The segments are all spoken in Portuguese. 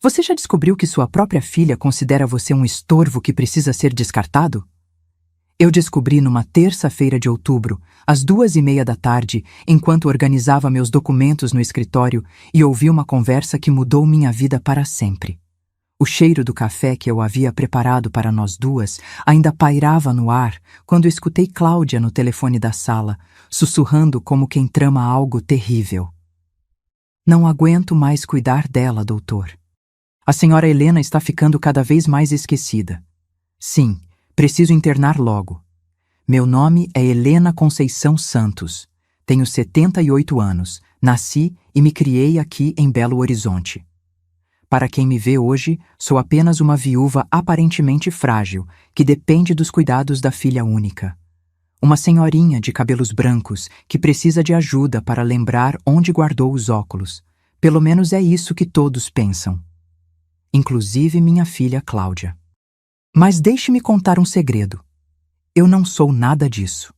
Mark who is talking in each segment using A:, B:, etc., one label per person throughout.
A: Você já descobriu que sua própria filha considera você um estorvo que precisa ser descartado? Eu descobri numa terça-feira de outubro, às 2:30 da tarde, enquanto organizava meus documentos no escritório, e ouvi uma conversa que mudou minha vida para sempre. O cheiro do café que eu havia preparado para nós duas ainda pairava no ar quando escutei Cláudia no telefone da sala, sussurrando como quem trama algo terrível. Não aguento mais cuidar dela, doutor. A senhora Helena está ficando cada vez mais esquecida. Sim, preciso internar logo. Meu nome é Helena Conceição Santos. Tenho 78 anos, nasci e me criei aqui em Belo Horizonte. Para quem me vê hoje, sou apenas uma viúva aparentemente frágil, que depende dos cuidados da filha única. Uma senhorinha de cabelos brancos que precisa de ajuda para lembrar onde guardou os óculos. Pelo menos é isso que todos pensam. Inclusive minha filha Cláudia. Mas deixe-me contar um segredo. Eu não sou nada disso.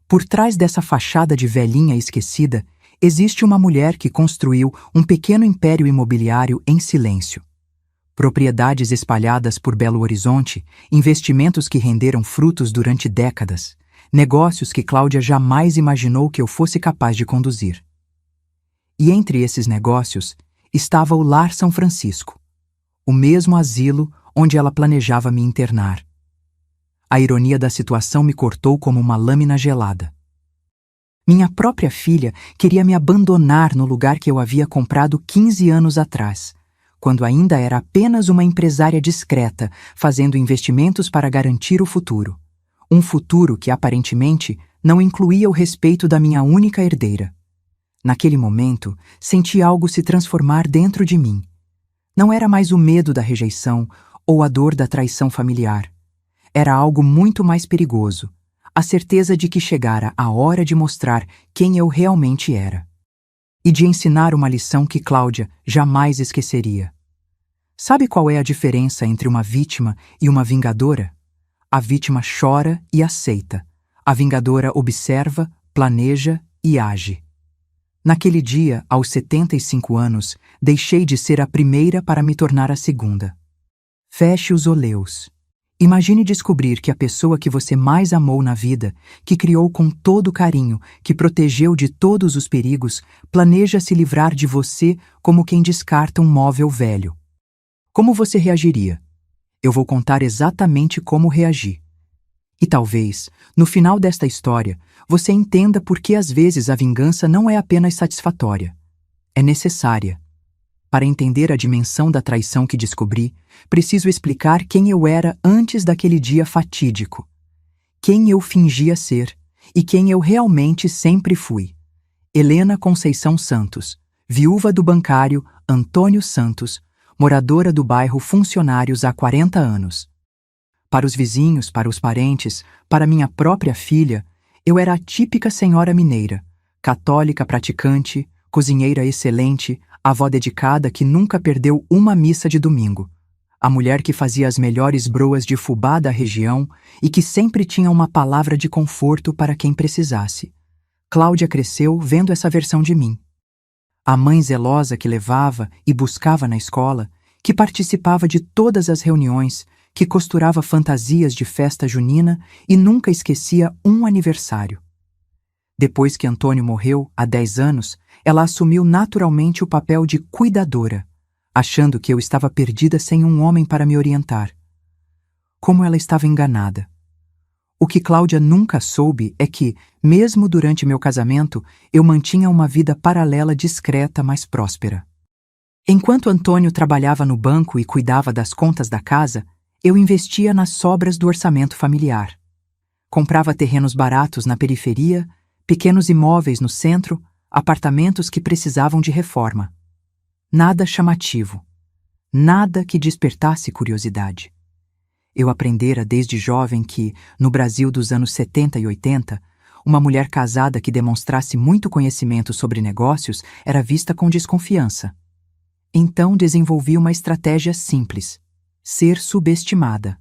A: Por trás dessa fachada de velhinha esquecida, existe uma mulher que construiu um pequeno império imobiliário em silêncio. Propriedades espalhadas por Belo Horizonte, investimentos que renderam frutos durante décadas, negócios que Cláudia jamais imaginou que eu fosse capaz de conduzir. E entre esses negócios estava o Lar São Francisco, o mesmo asilo onde ela planejava me internar. A ironia da situação me cortou como uma lâmina gelada. Minha própria filha queria me abandonar no lugar que eu havia comprado 15 anos atrás, quando ainda era apenas uma empresária discreta, fazendo investimentos para garantir o futuro. Um futuro que aparentemente não incluía o respeito da minha única herdeira. Naquele momento, senti algo se transformar dentro de mim. Não era mais o medo da rejeição ou a dor da traição familiar. Era algo muito mais perigoso, a certeza de que chegara a hora de mostrar quem eu realmente era. E de ensinar uma lição que Cláudia jamais esqueceria. Sabe qual é a diferença entre uma vítima e uma vingadora? A vítima chora e aceita. A vingadora observa, planeja e age. Naquele dia, aos 75 anos, deixei de ser a primeira para me tornar a segunda. Feche os olhos. Imagine descobrir que a pessoa que você mais amou na vida, que criou com todo carinho, que protegeu de todos os perigos, planeja se livrar de você como quem descarta um móvel velho. Como você reagiria? Eu vou contar exatamente como reagi. E talvez, no final desta história, você entenda por que às vezes a vingança não é apenas satisfatória. É necessária. Para entender a dimensão da traição que descobri, preciso explicar quem eu era antes daquele dia fatídico. Quem eu fingia ser e quem eu realmente sempre fui. Helena Conceição Santos, viúva do bancário Antônio Santos, moradora do bairro Funcionários há 40 anos. Para os vizinhos, para os parentes, para minha própria filha, eu era a típica senhora mineira, católica praticante, cozinheira excelente, avó dedicada que nunca perdeu uma missa de domingo. A mulher que fazia as melhores broas de fubá da região e que sempre tinha uma palavra de conforto para quem precisasse. Cláudia cresceu vendo essa versão de mim. A mãe zelosa que levava e buscava na escola, que participava de todas as reuniões, que costurava fantasias de festa junina e nunca esquecia um aniversário. Depois que Antônio morreu, há 10 anos, ela assumiu naturalmente o papel de cuidadora, achando que eu estava perdida sem um homem para me orientar. Como ela estava enganada. O que Cláudia nunca soube é que, mesmo durante meu casamento, eu mantinha uma vida paralela discreta, mas próspera. Enquanto Antônio trabalhava no banco e cuidava das contas da casa, eu investia nas sobras do orçamento familiar. Comprava terrenos baratos na periferia, pequenos imóveis no centro, apartamentos que precisavam de reforma. Nada chamativo. Nada que despertasse curiosidade. Eu aprendera desde jovem que, no Brasil dos anos 70 e 80, uma mulher casada que demonstrasse muito conhecimento sobre negócios era vista com desconfiança. Então desenvolvi uma estratégia simples: ser subestimada.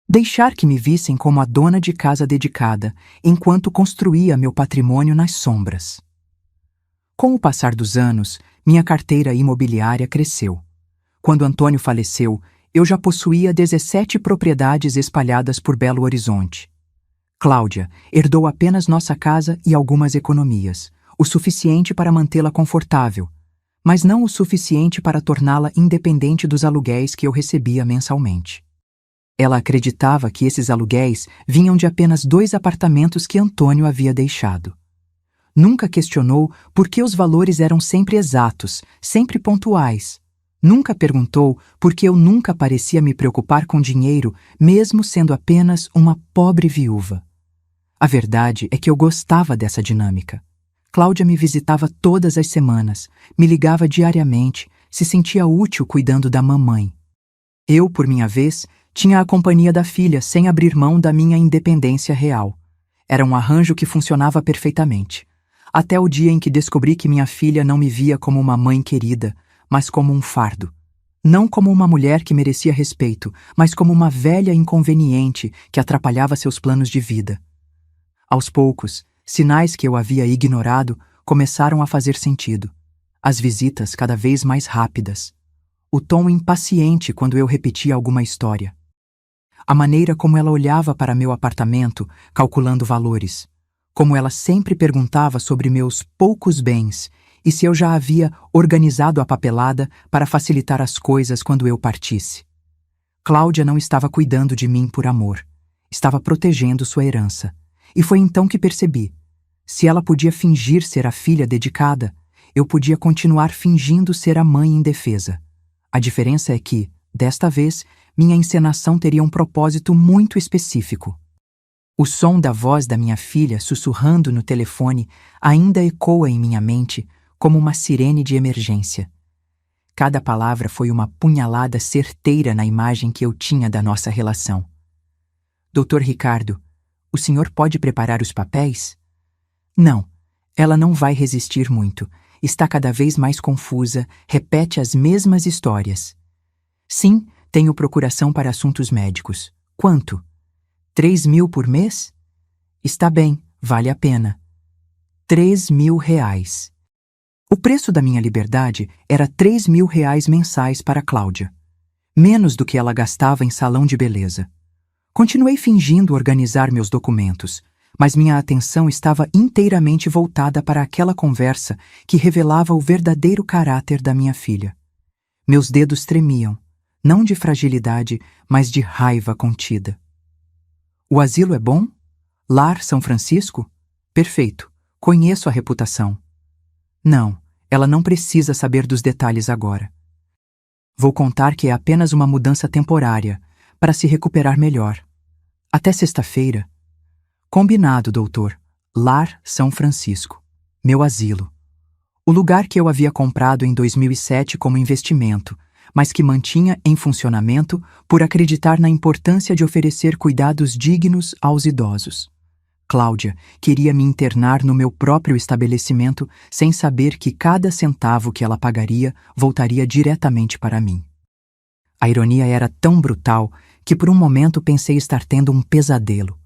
A: Deixar que me vissem como a dona de casa dedicada, enquanto construía meu patrimônio nas sombras. Com o passar dos anos, minha carteira imobiliária cresceu. Quando Antônio faleceu, eu já possuía 17 propriedades espalhadas por Belo Horizonte. Cláudia herdou apenas nossa casa e algumas economias, o suficiente para mantê-la confortável, mas não o suficiente para torná-la independente dos aluguéis que eu recebia mensalmente. Ela acreditava que esses aluguéis vinham de apenas 2 apartamentos que Antônio havia deixado. Nunca questionou por que os valores eram sempre exatos, sempre pontuais. Nunca perguntou por que eu nunca parecia me preocupar com dinheiro, mesmo sendo apenas uma pobre viúva. A verdade é que eu gostava dessa dinâmica. Cláudia me visitava todas as semanas, me ligava diariamente, se sentia útil cuidando da mamãe. Eu, por minha vez, tinha a companhia da filha sem abrir mão da minha independência real. Era um arranjo que funcionava perfeitamente. Até o dia em que descobri que minha filha não me via como uma mãe querida, mas como um fardo. Não como uma mulher que merecia respeito, mas como uma velha inconveniente que atrapalhava seus planos de vida. Aos poucos, sinais que eu havia ignorado começaram a fazer sentido. As visitas cada vez mais rápidas. O tom impaciente quando eu repetia alguma história. A maneira como ela olhava para meu apartamento, calculando valores. Como ela sempre perguntava sobre meus poucos bens e se eu já havia organizado a papelada para facilitar as coisas quando eu partisse. Cláudia não estava cuidando de mim por amor. Estava protegendo sua herança. E foi então que percebi. Se ela podia fingir ser a filha dedicada, eu podia continuar fingindo ser a mãe indefesa. A diferença é que, desta vez, minha encenação teria um propósito muito específico. O som da voz da minha filha sussurrando no telefone ainda ecoa em minha mente como uma sirene de emergência. Cada palavra foi uma punhalada certeira na imagem que eu tinha da nossa relação. Dr. Ricardo, o senhor pode preparar os papéis? Não, ela não vai resistir muito. Está cada vez mais confusa, repete as mesmas histórias. Sim, tenho procuração para assuntos médicos. Quanto? 3.000 por mês? Está bem, vale a pena. 3.000 reais. O preço da minha liberdade era 3.000 reais mensais para Cláudia. Menos do que ela gastava em salão de beleza. Continuei fingindo organizar meus documentos, mas minha atenção estava inteiramente voltada para aquela conversa que revelava o verdadeiro caráter da minha filha. Meus dedos tremiam, não de fragilidade, mas de raiva contida. O asilo é bom? Lar São Francisco? Perfeito, conheço a reputação. Não, ela não precisa saber dos detalhes agora. Vou contar que é apenas uma mudança temporária, para se recuperar melhor. Até sexta-feira. Combinado, doutor. Lar São Francisco. Meu asilo. O lugar que eu havia comprado em 2007 como investimento, mas que mantinha em funcionamento por acreditar na importância de oferecer cuidados dignos aos idosos. Cláudia queria me internar no meu próprio estabelecimento sem saber que cada centavo que ela pagaria voltaria diretamente para mim. A ironia era tão brutal que por um momento pensei estar tendo um pesadelo.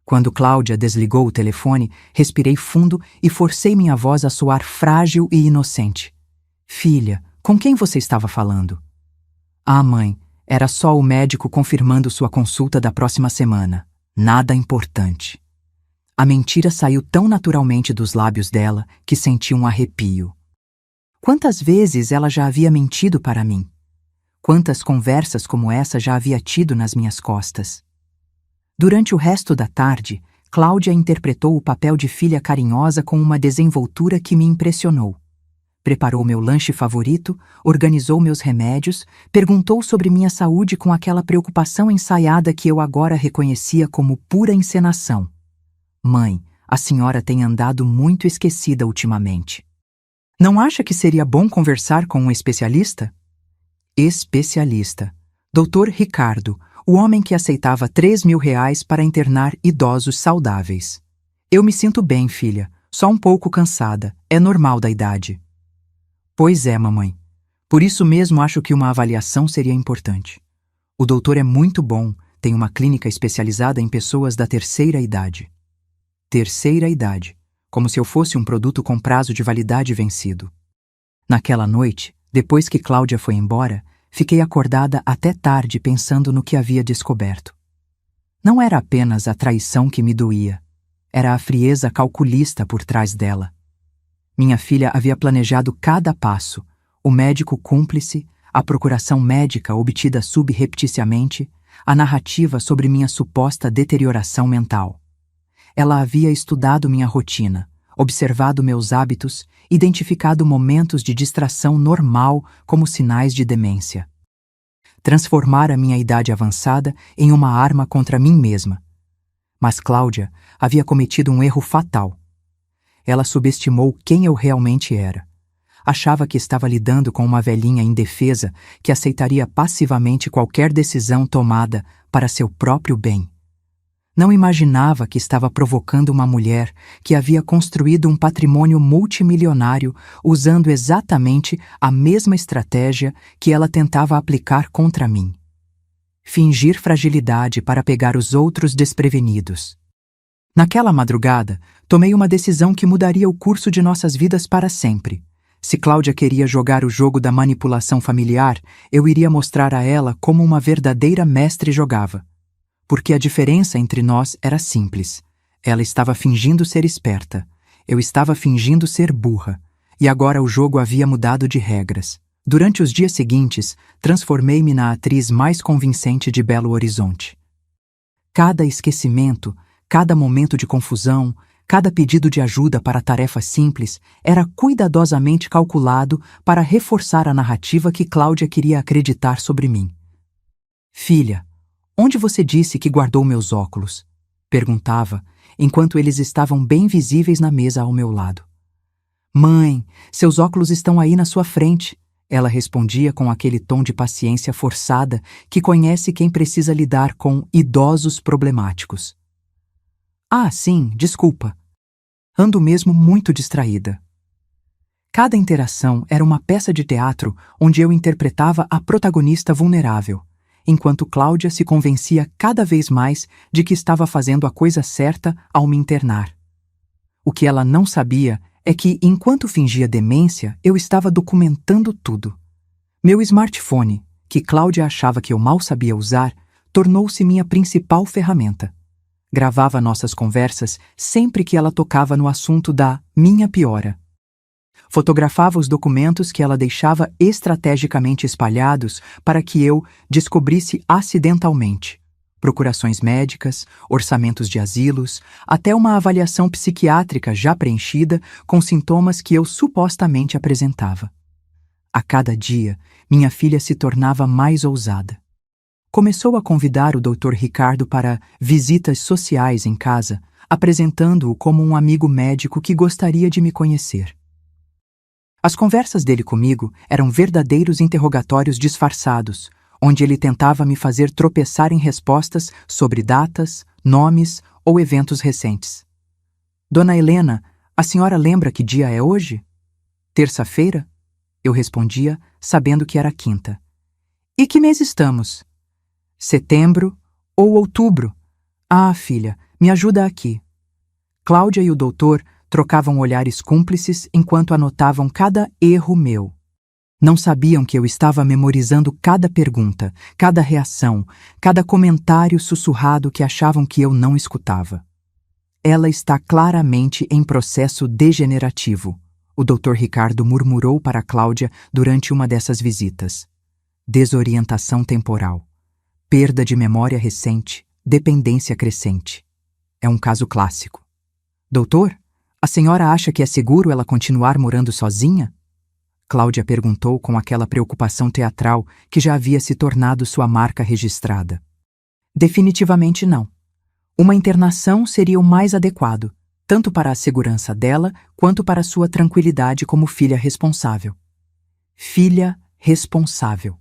A: Quando Cláudia desligou o telefone, respirei fundo e forcei minha voz a soar frágil e inocente. Filha, com quem você estava falando? Ah, mãe, era só o médico confirmando sua consulta da próxima semana. Nada importante. A mentira saiu tão naturalmente dos lábios dela que senti um arrepio. Quantas vezes ela já havia mentido para mim? Quantas conversas como essa já havia tido nas minhas costas? Durante o resto da tarde, Cláudia interpretou o papel de filha carinhosa com uma desenvoltura que me impressionou. Preparou meu lanche favorito, organizou meus remédios, perguntou sobre minha saúde com aquela preocupação ensaiada que eu agora reconhecia como pura encenação. Mãe, a senhora tem andado muito esquecida ultimamente. Não acha que seria bom conversar com um especialista? Especialista. Dr. Ricardo, o homem que aceitava 3.000 reais para internar idosos saudáveis. Eu me sinto bem, filha, só um pouco cansada, é normal da idade. Pois é, mamãe. Por isso mesmo acho que uma avaliação seria importante. O doutor é muito bom, tem uma clínica especializada em pessoas da terceira idade. Terceira idade, como se eu fosse um produto com prazo de validade vencido. Naquela noite, depois que Cláudia foi embora, Fiquei acordada até tarde pensando no que havia descoberto. Não era apenas a traição que me doía, era a frieza calculista por trás dela. Minha filha havia planejado cada passo, o médico cúmplice, a procuração médica obtida subrepticiamente, a narrativa sobre minha suposta deterioração mental. Ela havia estudado minha rotina, observado meus hábitos, identificado momentos de distração normal como sinais de demência. Transformara minha idade avançada em uma arma contra mim mesma. Mas Cláudia havia cometido um erro fatal. Ela subestimou quem eu realmente era. Achava que estava lidando com uma velhinha indefesa que aceitaria passivamente qualquer decisão tomada para seu próprio bem. Não imaginava que estava provocando uma mulher que havia construído um patrimônio multimilionário usando exatamente a mesma estratégia que ela tentava aplicar contra mim. Fingir fragilidade para pegar os outros desprevenidos. Naquela madrugada, tomei uma decisão que mudaria o curso de nossas vidas para sempre. Se Cláudia queria jogar o jogo da manipulação familiar, eu iria mostrar a ela como uma verdadeira mestre jogava. Porque a diferença entre nós era simples. Ela estava fingindo ser esperta, eu estava fingindo ser burra, e agora o jogo havia mudado de regras. Durante os dias seguintes, transformei-me na atriz mais convincente de Belo Horizonte. Cada esquecimento, cada momento de confusão, cada pedido de ajuda para tarefas simples era cuidadosamente calculado para reforçar a narrativa que Cláudia queria acreditar sobre mim. Filha, onde você disse que guardou meus óculos? Perguntava, enquanto eles estavam bem visíveis na mesa ao meu lado. Mãe, seus óculos estão aí na sua frente, ela respondia com aquele tom de paciência forçada que conhece quem precisa lidar com idosos problemáticos. Ah, sim, desculpa. Ando mesmo muito distraída. Cada interação era uma peça de teatro onde eu interpretava a protagonista vulnerável, enquanto Cláudia se convencia cada vez mais de que estava fazendo a coisa certa ao me internar. O que ela não sabia é que, enquanto fingia demência, eu estava documentando tudo. Meu smartphone, que Cláudia achava que eu mal sabia usar, tornou-se minha principal ferramenta. Gravava nossas conversas sempre que ela tocava no assunto da minha piora. Fotografava os documentos que ela deixava estrategicamente espalhados para que eu descobrisse acidentalmente. Procurações médicas, orçamentos de asilos, até uma avaliação psiquiátrica já preenchida com sintomas que eu supostamente apresentava. A cada dia, minha filha se tornava mais ousada. Começou a convidar o Dr. Ricardo para visitas sociais em casa, apresentando-o como um amigo médico que gostaria de me conhecer. As conversas dele comigo eram verdadeiros interrogatórios disfarçados, onde ele tentava me fazer tropeçar em respostas sobre datas, nomes ou eventos recentes. Dona Helena, a senhora lembra que dia é hoje? Terça-feira? Eu respondia, sabendo que era quinta. E que mês estamos? Setembro ou outubro? Ah, filha, me ajuda aqui. Cláudia e o doutor trocavam olhares cúmplices enquanto anotavam cada erro meu. Não sabiam que eu estava memorizando cada pergunta, cada reação, cada comentário sussurrado que achavam que eu não escutava. Ela está claramente em processo degenerativo, o Dr. Ricardo murmurou para Cláudia durante uma dessas visitas. Desorientação temporal. Perda de memória recente, dependência crescente. É um caso clássico. Doutor, a senhora acha que é seguro ela continuar morando sozinha? Cláudia perguntou com aquela preocupação teatral que já havia se tornado sua marca registrada. Definitivamente não. Uma internação seria o mais adequado, tanto para a segurança dela quanto para sua tranquilidade como filha responsável. Filha responsável.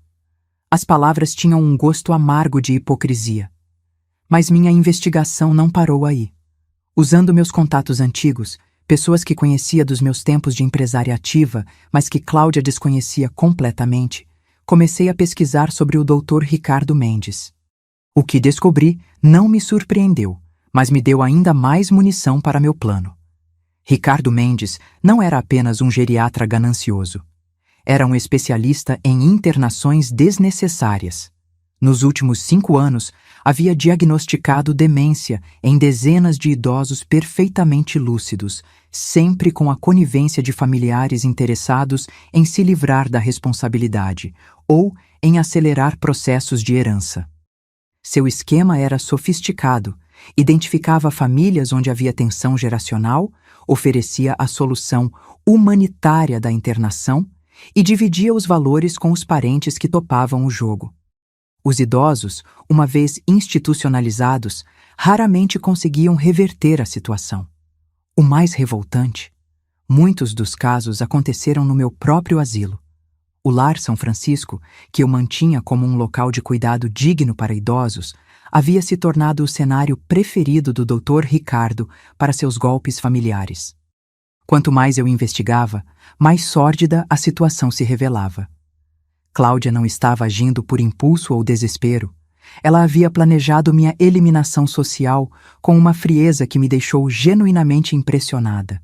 A: As palavras tinham um gosto amargo de hipocrisia. Mas minha investigação não parou aí. Usando meus contatos antigos, pessoas que conhecia dos meus tempos de empresária ativa, mas que Cláudia desconhecia completamente, comecei a pesquisar sobre o Dr. Ricardo Mendes. O que descobri não me surpreendeu, mas me deu ainda mais munição para meu plano. Ricardo Mendes não era apenas um geriatra ganancioso. Era um especialista em internações desnecessárias. Nos últimos 5 anos, havia diagnosticado demência em dezenas de idosos perfeitamente lúcidos, sempre com a conivência de familiares interessados em se livrar da responsabilidade ou em acelerar processos de herança. Seu esquema era sofisticado, identificava famílias onde havia tensão geracional, oferecia a solução humanitária da internação e dividia os valores com os parentes que topavam o jogo. Os idosos, uma vez institucionalizados, raramente conseguiam reverter a situação. O mais revoltante, muitos dos casos aconteceram no meu próprio asilo. O Lar São Francisco, que eu mantinha como um local de cuidado digno para idosos, havia se tornado o cenário preferido do Dr. Ricardo para seus golpes familiares. Quanto mais eu investigava, mais sórdida a situação se revelava. Cláudia não estava agindo por impulso ou desespero. Ela havia planejado minha eliminação social com uma frieza que me deixou genuinamente impressionada.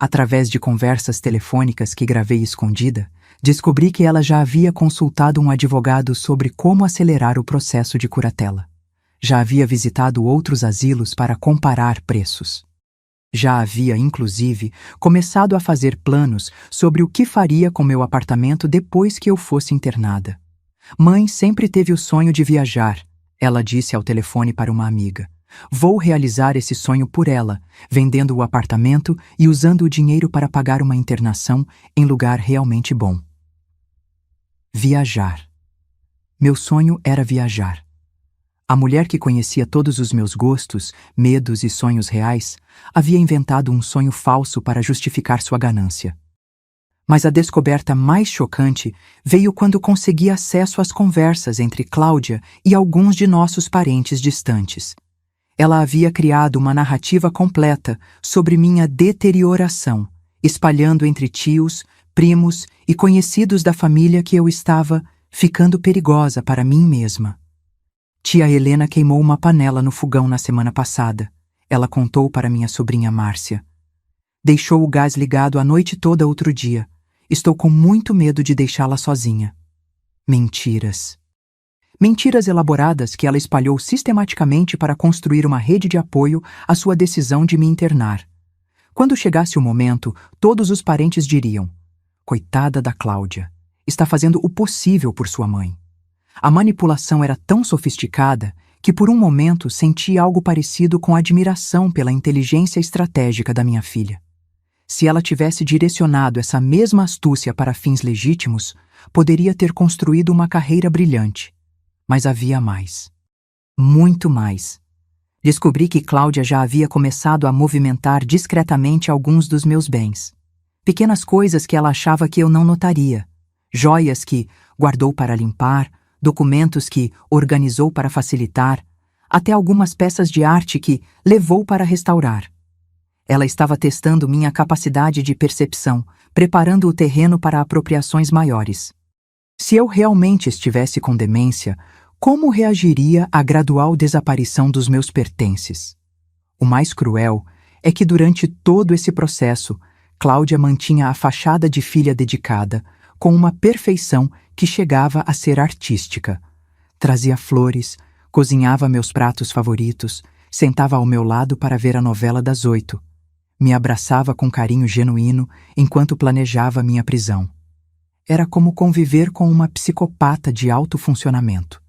A: Através de conversas telefônicas que gravei escondida, descobri que ela já havia consultado um advogado sobre como acelerar o processo de curatela. Já havia visitado outros asilos para comparar preços. Já havia, inclusive, começado a fazer planos sobre o que faria com meu apartamento depois que eu fosse internada. Mãe sempre teve o sonho de viajar, ela disse ao telefone para uma amiga. Vou realizar esse sonho por ela, vendendo o apartamento e usando o dinheiro para pagar uma internação em lugar realmente bom. Viajar. Meu sonho era viajar. A mulher que conhecia todos os meus gostos, medos e sonhos reais, havia inventado um sonho falso para justificar sua ganância. Mas a descoberta mais chocante veio quando consegui acesso às conversas entre Cláudia e alguns de nossos parentes distantes. Ela havia criado uma narrativa completa sobre minha deterioração, espalhando entre tios, primos e conhecidos da família que eu estava ficando perigosa para mim mesma. Tia Helena queimou uma panela no fogão na semana passada. Ela contou para minha sobrinha Márcia. Deixou o gás ligado a noite toda outro dia. Estou com muito medo de deixá-la sozinha. Mentiras. Mentiras elaboradas que ela espalhou sistematicamente para construir uma rede de apoio à sua decisão de me internar. Quando chegasse o momento, todos os parentes diriam: coitada da Cláudia, está fazendo o possível por sua mãe. A manipulação era tão sofisticada que por um momento senti algo parecido com admiração pela inteligência estratégica da minha filha. Se ela tivesse direcionado essa mesma astúcia para fins legítimos, poderia ter construído uma carreira brilhante. Mas havia mais. Muito mais. Descobri que Cláudia já havia começado a movimentar discretamente alguns dos meus bens. Pequenas coisas que ela achava que eu não notaria. Joias que guardou para limpar, documentos que organizou para facilitar, até algumas peças de arte que levou para restaurar. Ela estava testando minha capacidade de percepção, preparando o terreno para apropriações maiores. Se eu realmente estivesse com demência, como reagiria à gradual desaparição dos meus pertences? O mais cruel é que durante todo esse processo, Cláudia mantinha a fachada de filha dedicada, com uma perfeição que chegava a ser artística. Trazia flores, cozinhava meus pratos favoritos, sentava ao meu lado para ver a novela das 8. Me abraçava com carinho genuíno enquanto planejava minha prisão. Era como conviver com uma psicopata de alto funcionamento.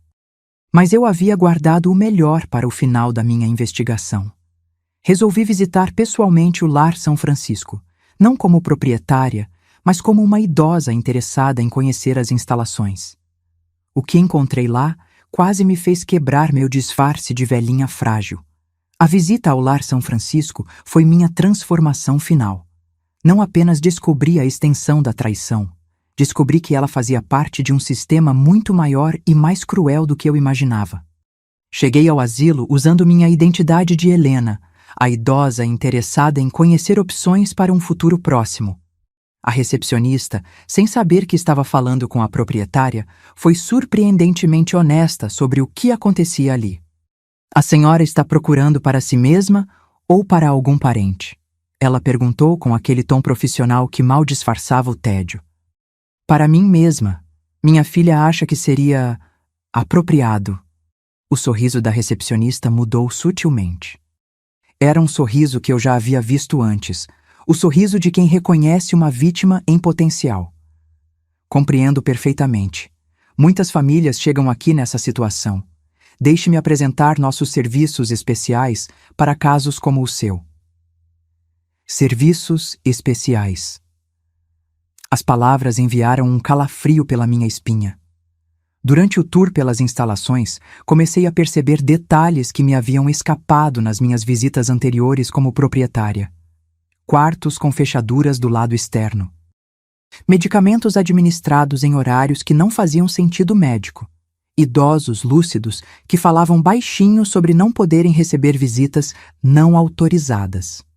A: Mas eu havia guardado o melhor para o final da minha investigação. Resolvi visitar pessoalmente o Lar São Francisco, não como proprietária, mas como uma idosa interessada em conhecer as instalações. O que encontrei lá quase me fez quebrar meu disfarce de velhinha frágil. A visita ao Lar São Francisco foi minha transformação final. Não apenas descobri a extensão da traição, descobri que ela fazia parte de um sistema muito maior e mais cruel do que eu imaginava. Cheguei ao asilo usando minha identidade de Helena, a idosa interessada em conhecer opções para um futuro próximo. A recepcionista, sem saber que estava falando com a proprietária, foi surpreendentemente honesta sobre o que acontecia ali. A senhora está procurando para si mesma ou para algum parente? Ela perguntou com aquele tom profissional que mal disfarçava o tédio. Para mim mesma. Minha filha acha que seria apropriado. O sorriso da recepcionista mudou sutilmente. Era um sorriso que eu já havia visto antes, o sorriso de quem reconhece uma vítima em potencial. Compreendo perfeitamente. Muitas famílias chegam aqui nessa situação. Deixe-me apresentar nossos serviços especiais para casos como o seu. Serviços especiais. As palavras enviaram um calafrio pela minha espinha. Durante o tour pelas instalações, comecei a perceber detalhes que me haviam escapado nas minhas visitas anteriores como proprietária. Quartos com fechaduras do lado externo. Medicamentos administrados em horários que não faziam sentido médico. Idosos lúcidos que falavam baixinho sobre não poderem receber visitas não autorizadas.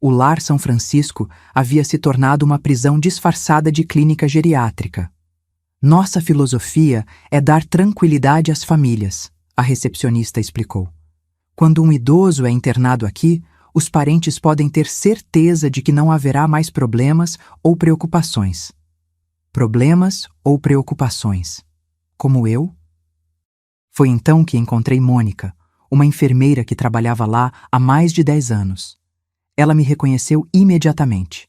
A: O Lar São Francisco havia se tornado uma prisão disfarçada de clínica geriátrica. Nossa filosofia é dar tranquilidade às famílias, a recepcionista explicou. Quando um idoso é internado aqui, os parentes podem ter certeza de que não haverá mais problemas ou preocupações. Problemas ou preocupações. Como eu? Foi então que encontrei Mônica, uma enfermeira que trabalhava lá há mais de 10 anos. Ela me reconheceu imediatamente.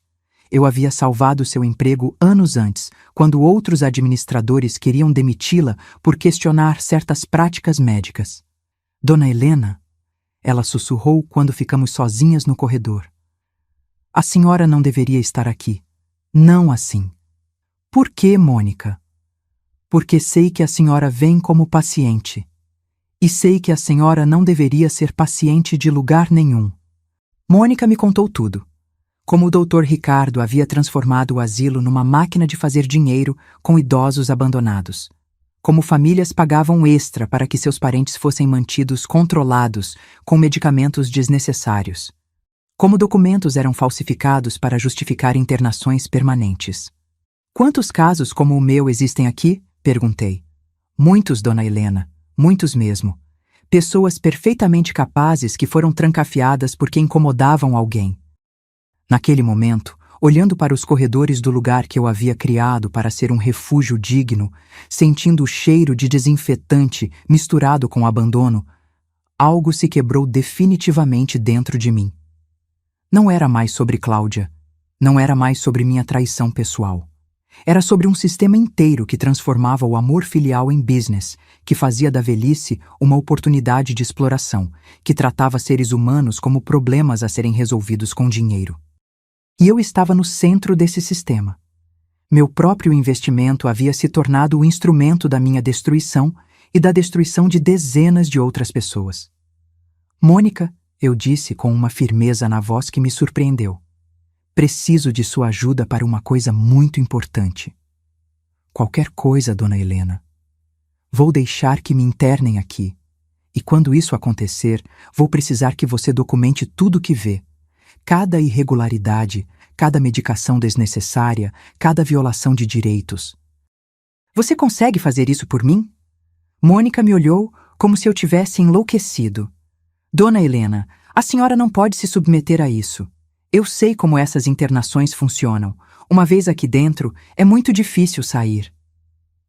A: Eu havia salvado seu emprego anos antes, quando outros administradores queriam demiti-la por questionar certas práticas médicas. Dona Helena, ela sussurrou quando ficamos sozinhas no corredor. A senhora não deveria estar aqui. Não assim. Por que, Mônica? Porque sei que a senhora vem como paciente. E sei que a senhora não deveria ser paciente de lugar nenhum. Mônica me contou tudo. Como o Dr. Ricardo havia transformado o asilo numa máquina de fazer dinheiro com idosos abandonados. Como famílias pagavam extra para que seus parentes fossem mantidos controlados com medicamentos desnecessários. Como documentos eram falsificados para justificar internações permanentes. Quantos casos como o meu existem aqui? Perguntei. Muitos, Dona Helena. Muitos mesmo. Pessoas perfeitamente capazes que foram trancafiadas porque incomodavam alguém. Naquele momento, olhando para os corredores do lugar que eu havia criado para ser um refúgio digno, sentindo o cheiro de desinfetante misturado com abandono, algo se quebrou definitivamente dentro de mim. Não era mais sobre Cláudia. Não era mais sobre minha traição pessoal. Era sobre um sistema inteiro que transformava o amor filial em business, que fazia da velhice uma oportunidade de exploração, que tratava seres humanos como problemas a serem resolvidos com dinheiro. E eu estava no centro desse sistema. Meu próprio investimento havia se tornado o instrumento da minha destruição e da destruição de dezenas de outras pessoas. Mônica, eu disse com uma firmeza na voz que me surpreendeu. Preciso de sua ajuda para uma coisa muito importante. Qualquer coisa, Dona Helena. Vou deixar que me internem aqui. E quando isso acontecer, vou precisar que você documente tudo o que vê. Cada irregularidade, cada medicação desnecessária, cada violação de direitos. Você consegue fazer isso por mim? Mônica me olhou como se eu tivesse enlouquecido. Dona Helena, a senhora não pode se submeter a isso. Eu sei como essas internações funcionam. Uma vez aqui dentro, é muito difícil sair.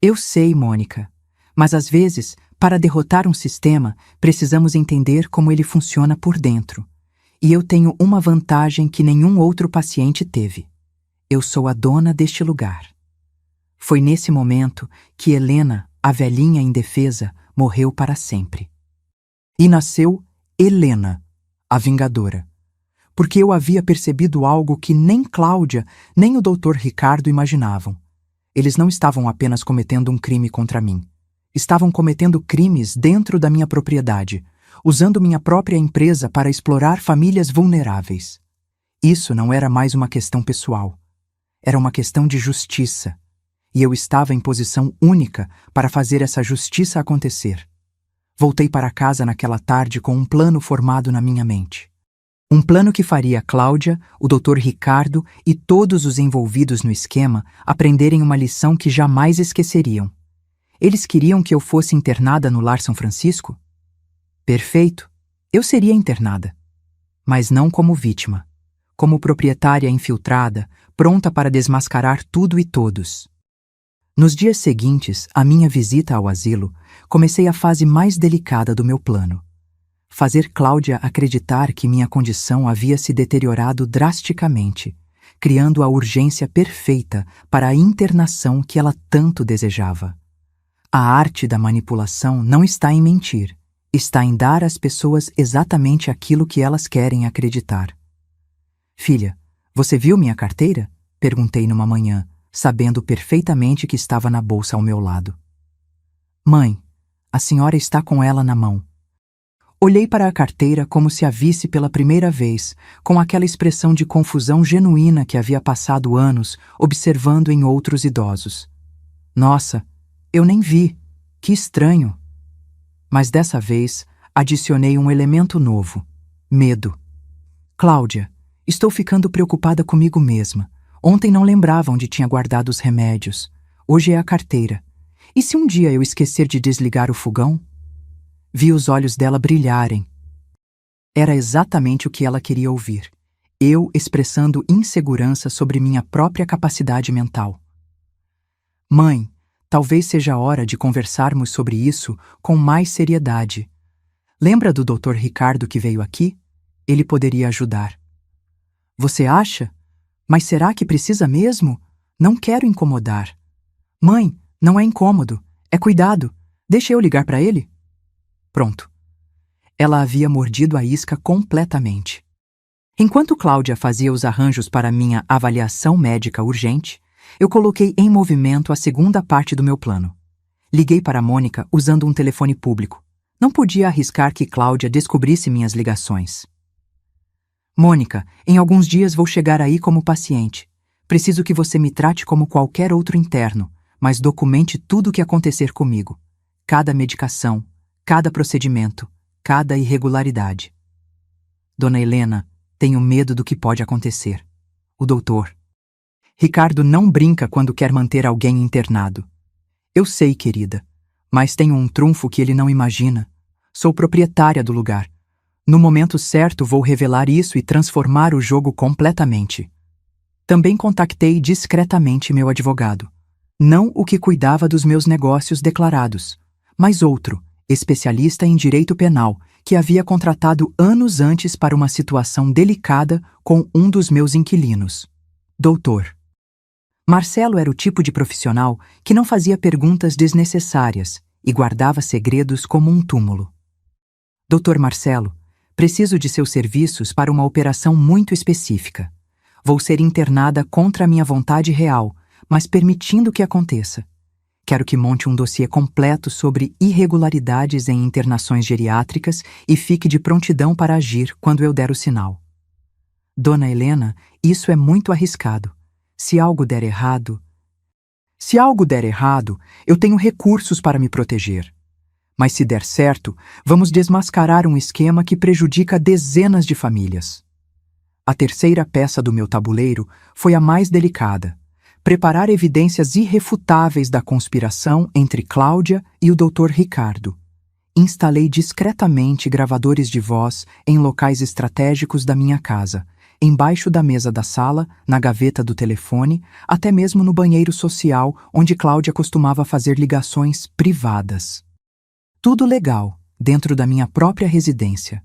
A: Eu sei, Mônica. Mas às vezes, para derrotar um sistema, precisamos entender como ele funciona por dentro. E eu tenho uma vantagem que nenhum outro paciente teve. Eu sou a dona deste lugar. Foi nesse momento que Helena, a velhinha indefesa, morreu para sempre. E nasceu Helena, a vingadora. Porque eu havia percebido algo que nem Cláudia, nem o Dr. Ricardo imaginavam. Eles não estavam apenas cometendo um crime contra mim. Estavam cometendo crimes dentro da minha propriedade, usando minha própria empresa para explorar famílias vulneráveis. Isso não era mais uma questão pessoal. Era uma questão de justiça. E eu estava em posição única para fazer essa justiça acontecer. Voltei para casa naquela tarde com um plano formado na minha mente. Um plano que faria Cláudia, o Dr. Ricardo e todos os envolvidos no esquema aprenderem uma lição que jamais esqueceriam. Eles queriam que eu fosse internada no Lar São Francisco? Perfeito, eu seria internada. Mas não como vítima. Como proprietária infiltrada, pronta para desmascarar tudo e todos. Nos dias seguintes à minha visita ao asilo, comecei a fase mais delicada do meu plano. Fazer Cláudia acreditar que minha condição havia se deteriorado drasticamente, criando a urgência perfeita para a internação que ela tanto desejava. A arte da manipulação não está em mentir, está em dar às pessoas exatamente aquilo que elas querem acreditar. Filha, você viu minha carteira? Perguntei numa manhã, sabendo perfeitamente que estava na bolsa ao meu lado. Mãe, a senhora está com ela na mão. Olhei para a carteira como se a visse pela primeira vez, com aquela expressão de confusão genuína que havia passado anos observando em outros idosos. Nossa, eu nem vi. Que estranho. Mas dessa vez, adicionei um elemento novo: medo. Cláudia, estou ficando preocupada comigo mesma. Ontem não lembrava onde tinha guardado os remédios. Hoje é a carteira. E se um dia eu esquecer de desligar o fogão? Vi os olhos dela brilharem. Era exatamente o que ela queria ouvir. Eu expressando insegurança sobre minha própria capacidade mental. Mãe, talvez seja a hora de conversarmos sobre isso com mais seriedade. Lembra do Dr. Ricardo que veio aqui? Ele poderia ajudar. Você acha? Mas será que precisa mesmo? Não quero incomodar. Mãe, não é incômodo, é cuidado. Deixa eu ligar para ele? Pronto. Ela havia mordido a isca completamente. Enquanto Cláudia fazia os arranjos para minha avaliação médica urgente, eu coloquei em movimento a segunda parte do meu plano. Liguei para Mônica usando um telefone público. Não podia arriscar que Cláudia descobrisse minhas ligações. Mônica, em alguns dias vou chegar aí como paciente. Preciso que você me trate como qualquer outro interno, mas documente tudo o que acontecer comigo. Cada medicação, cada procedimento, cada irregularidade. Dona Helena, tenho medo do que pode acontecer. O doutor. Ricardo não brinca quando quer manter alguém internado. Eu sei, querida, mas tenho um trunfo que ele não imagina. Sou proprietária do lugar. No momento certo vou revelar isso e transformar o jogo completamente. Também contactei discretamente meu advogado. Não o que cuidava dos meus negócios declarados, mas outro, especialista em direito penal, que havia contratado anos antes para uma situação delicada com um dos meus inquilinos. Doutor. Marcelo era o tipo de profissional que não fazia perguntas desnecessárias e guardava segredos como um túmulo. Doutor Marcelo, preciso de seus serviços para uma operação muito específica. Vou ser internada contra a minha vontade real, mas permitindo que aconteça. Quero que monte um dossiê completo sobre irregularidades em internações geriátricas e fique de prontidão para agir quando eu der o sinal. Dona Helena, isso é muito arriscado. Se algo der errado... Se algo der errado, eu tenho recursos para me proteger. Mas se der certo, vamos desmascarar um esquema que prejudica dezenas de famílias. A terceira peça do meu tabuleiro foi a mais delicada: preparar evidências irrefutáveis da conspiração entre Cláudia e o Dr. Ricardo. Instalei discretamente gravadores de voz em locais estratégicos da minha casa, embaixo da mesa da sala, na gaveta do telefone, até mesmo no banheiro social onde Cláudia costumava fazer ligações privadas. Tudo legal, dentro da minha própria residência.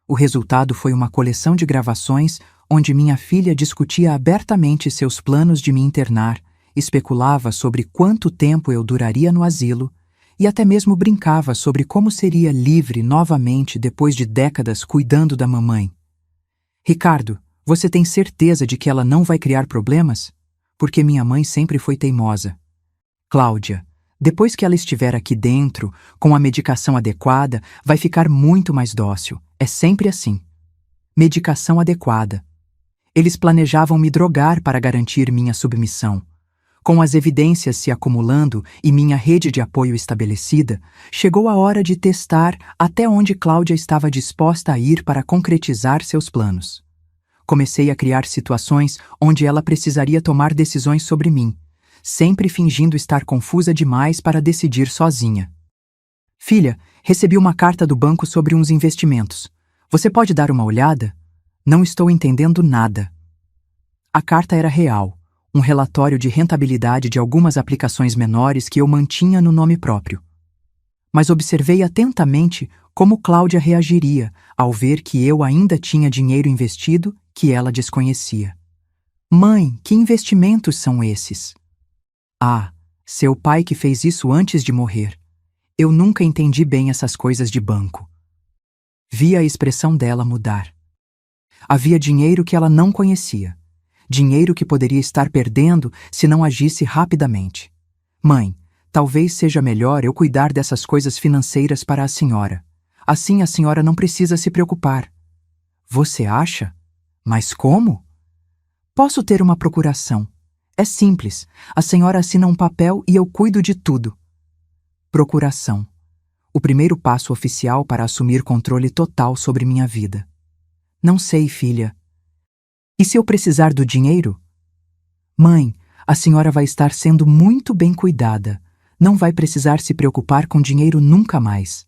A: O resultado foi uma coleção de gravações onde minha filha discutia abertamente seus planos de me internar, especulava sobre quanto tempo eu duraria no asilo e até mesmo brincava sobre como seria livre novamente depois de décadas cuidando da mamãe. Ricardo, você tem certeza de que ela não vai criar problemas? Porque minha mãe sempre foi teimosa. Cláudia, depois que ela estiver aqui dentro, com a medicação adequada, vai ficar muito mais dócil. É sempre assim. Medicação adequada. Eles planejavam me drogar para garantir minha submissão. Com as evidências se acumulando e minha rede de apoio estabelecida, chegou a hora de testar até onde Cláudia estava disposta a ir para concretizar seus planos. Comecei a criar situações onde ela precisaria tomar decisões sobre mim, sempre fingindo estar confusa demais para decidir sozinha. Filha, recebi uma carta do banco sobre uns investimentos. Você pode dar uma olhada? Não estou entendendo nada. A carta era real. um relatório de rentabilidade de algumas aplicações menores que eu mantinha no nome próprio. Mas observei atentamente como Cláudia reagiria ao ver que eu ainda tinha dinheiro investido que ela desconhecia. Mãe, que investimentos são esses? Ah, seu pai que fez isso antes de morrer. Eu nunca entendi bem essas coisas de banco. Vi a expressão dela mudar. Havia dinheiro que ela não conhecia. Dinheiro que poderia estar perdendo se não agisse rapidamente. Mãe, talvez seja melhor eu cuidar dessas coisas financeiras para a senhora. Assim a senhora não precisa se preocupar. Você acha? Mas como? Posso ter uma procuração. É simples. A senhora assina um papel e eu cuido de tudo. Procuração. O primeiro passo oficial para assumir controle total sobre minha vida. Não sei, filha. E se eu precisar do dinheiro? Mãe, a senhora vai estar sendo muito bem cuidada. Não vai precisar se preocupar com dinheiro nunca mais.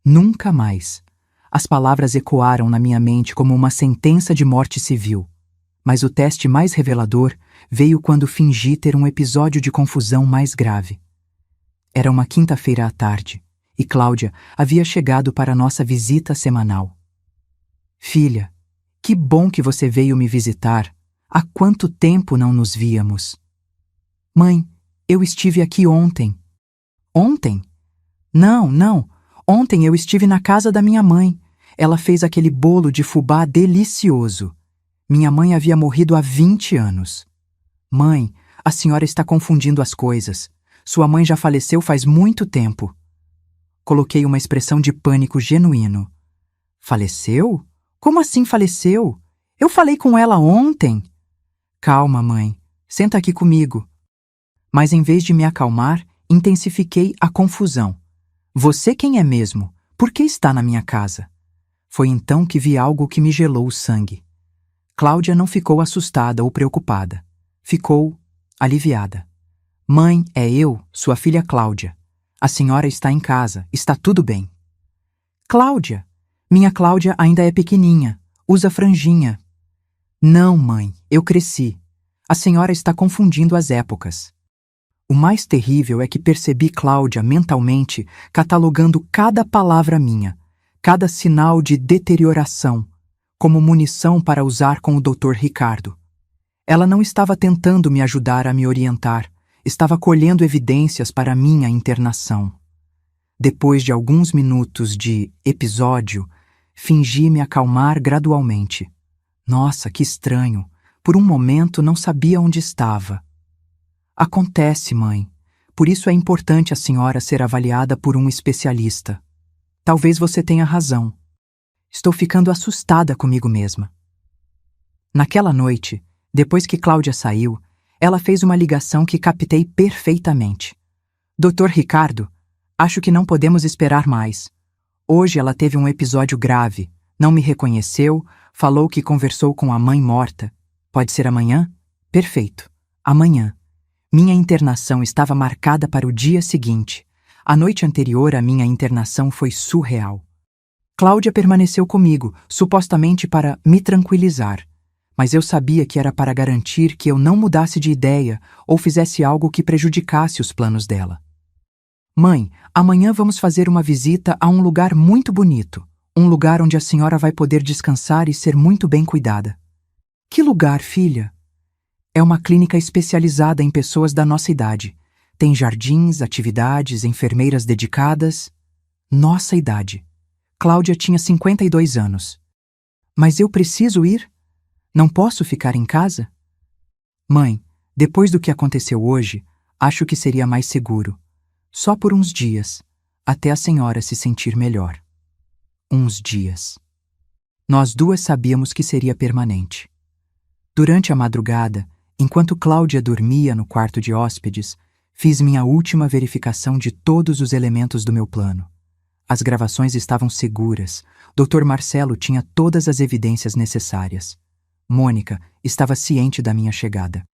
A: Nunca mais. As palavras ecoaram na minha mente como uma sentença de morte civil. Mas o teste mais revelador veio quando fingi ter um episódio de confusão mais grave. Era uma quinta-feira à tarde, e Cláudia havia chegado para nossa visita semanal. Filha, que bom que você veio me visitar. Há quanto tempo não nos víamos? Mãe, eu estive aqui ontem. Ontem? Não. Ontem eu estive na casa da minha mãe. Ela fez aquele bolo de fubá delicioso. Minha mãe havia morrido há 20 anos. Mãe, a senhora está confundindo as coisas. Sua mãe já faleceu faz muito tempo. Coloquei uma expressão de pânico genuíno. Faleceu? Como assim faleceu? Eu falei com ela ontem. Calma, mãe. Senta aqui comigo. Mas em vez de me acalmar, intensifiquei a confusão. Você quem é mesmo? Por que está na minha casa? Foi então que vi algo que me gelou o sangue. Cláudia não ficou assustada ou preocupada. Ficou aliviada. Mãe, é eu, sua filha Cláudia. A senhora está em casa, está tudo bem. Cláudia? Minha Cláudia ainda é pequeninha, usa franjinha. Não, mãe, eu cresci. A senhora está confundindo as épocas. O mais terrível é que percebi Cláudia mentalmente catalogando cada palavra minha, cada sinal de deterioração, como munição para usar com o Dr. Ricardo. Ela não estava tentando me ajudar a me orientar, estava colhendo evidências para minha internação. Depois de alguns minutos de episódio, fingi me acalmar gradualmente. Nossa, que estranho! Por um momento não sabia onde estava. Acontece, mãe. Por isso é importante a senhora ser avaliada por um especialista. Talvez você tenha razão. Estou ficando assustada comigo mesma. Naquela noite, depois que Cláudia saiu, ela fez uma ligação que captei perfeitamente. Dr. Ricardo, acho que não podemos esperar mais. Hoje ela teve um episódio grave, não me reconheceu, falou que conversou com a mãe morta. Pode ser amanhã? Perfeito. Amanhã. Minha internação estava marcada para o dia seguinte. A noite anterior à minha internação foi surreal. Cláudia permaneceu comigo, supostamente para me tranquilizar. Mas eu sabia que era para garantir que eu não mudasse de ideia ou fizesse algo que prejudicasse os planos dela. Mãe, amanhã vamos fazer uma visita a um lugar muito bonito. Um lugar onde a senhora vai poder descansar e ser muito bem cuidada. Que lugar, filha? É uma clínica especializada em pessoas da nossa idade. Tem jardins, atividades, enfermeiras dedicadas. Nossa idade. Cláudia tinha 52 anos. Mas eu preciso ir? Não posso ficar em casa? Mãe, depois do que aconteceu hoje, acho que seria mais seguro. Só por uns dias, até a senhora se sentir melhor. Uns dias. Nós duas sabíamos que seria permanente. Durante a madrugada, enquanto Cláudia dormia no quarto de hóspedes, fiz minha última verificação de todos os elementos do meu plano. As gravações estavam seguras. Dr. Marcelo tinha todas as evidências necessárias. Mônica estava ciente da minha chegada.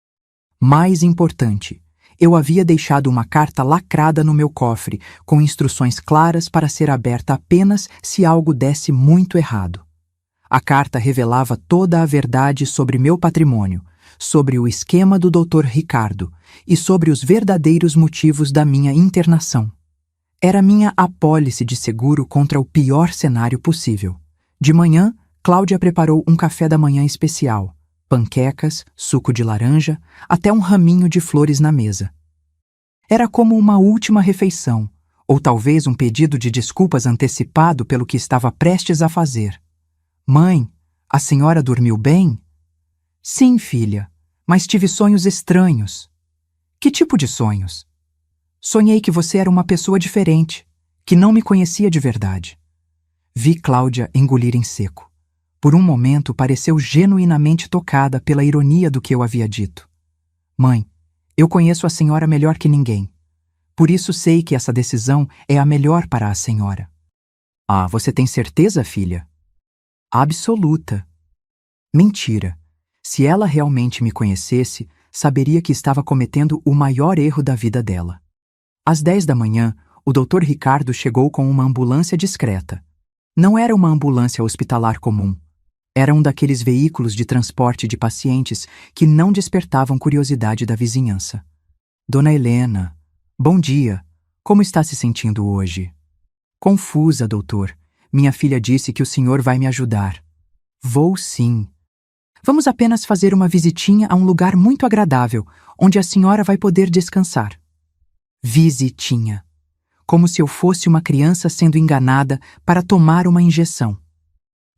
A: Mais importante, eu havia deixado uma carta lacrada no meu cofre, com instruções claras para ser aberta apenas se algo desse muito errado. A carta revelava toda a verdade sobre meu patrimônio, sobre o esquema do Dr. Ricardo e sobre os verdadeiros motivos da minha internação. Era minha apólice de seguro contra o pior cenário possível. De manhã, Cláudia preparou um café da manhã especial, panquecas, suco de laranja, até um raminho de flores na mesa. Era como uma última refeição, ou talvez um pedido de desculpas antecipado pelo que estava prestes a fazer. Mãe, a senhora dormiu bem? Sim, filha, mas tive sonhos estranhos. Que tipo de sonhos? Sonhei que você era uma pessoa diferente, que não me conhecia de verdade. Vi Cláudia engolir em seco. Por um momento pareceu genuinamente tocada pela ironia do que eu havia dito. Mãe, eu conheço a senhora melhor que ninguém. Por isso sei que essa decisão é a melhor para a senhora. Ah, você tem certeza, filha? Absoluta. Mentira. Se ela realmente me conhecesse, saberia que estava cometendo o maior erro da vida dela. Às 10 da manhã, o Dr. Ricardo chegou com uma ambulância discreta. Não era uma ambulância hospitalar comum. Era um daqueles veículos de transporte de pacientes que não despertavam curiosidade da vizinhança. Dona Helena, bom dia. Como está se sentindo hoje? Confusa, doutor. Minha filha disse que o senhor vai me ajudar. Vou sim. Vamos apenas fazer uma visitinha a um lugar muito agradável, onde a senhora vai poder descansar. Visitinha. Como se eu fosse uma criança sendo enganada para tomar uma injeção.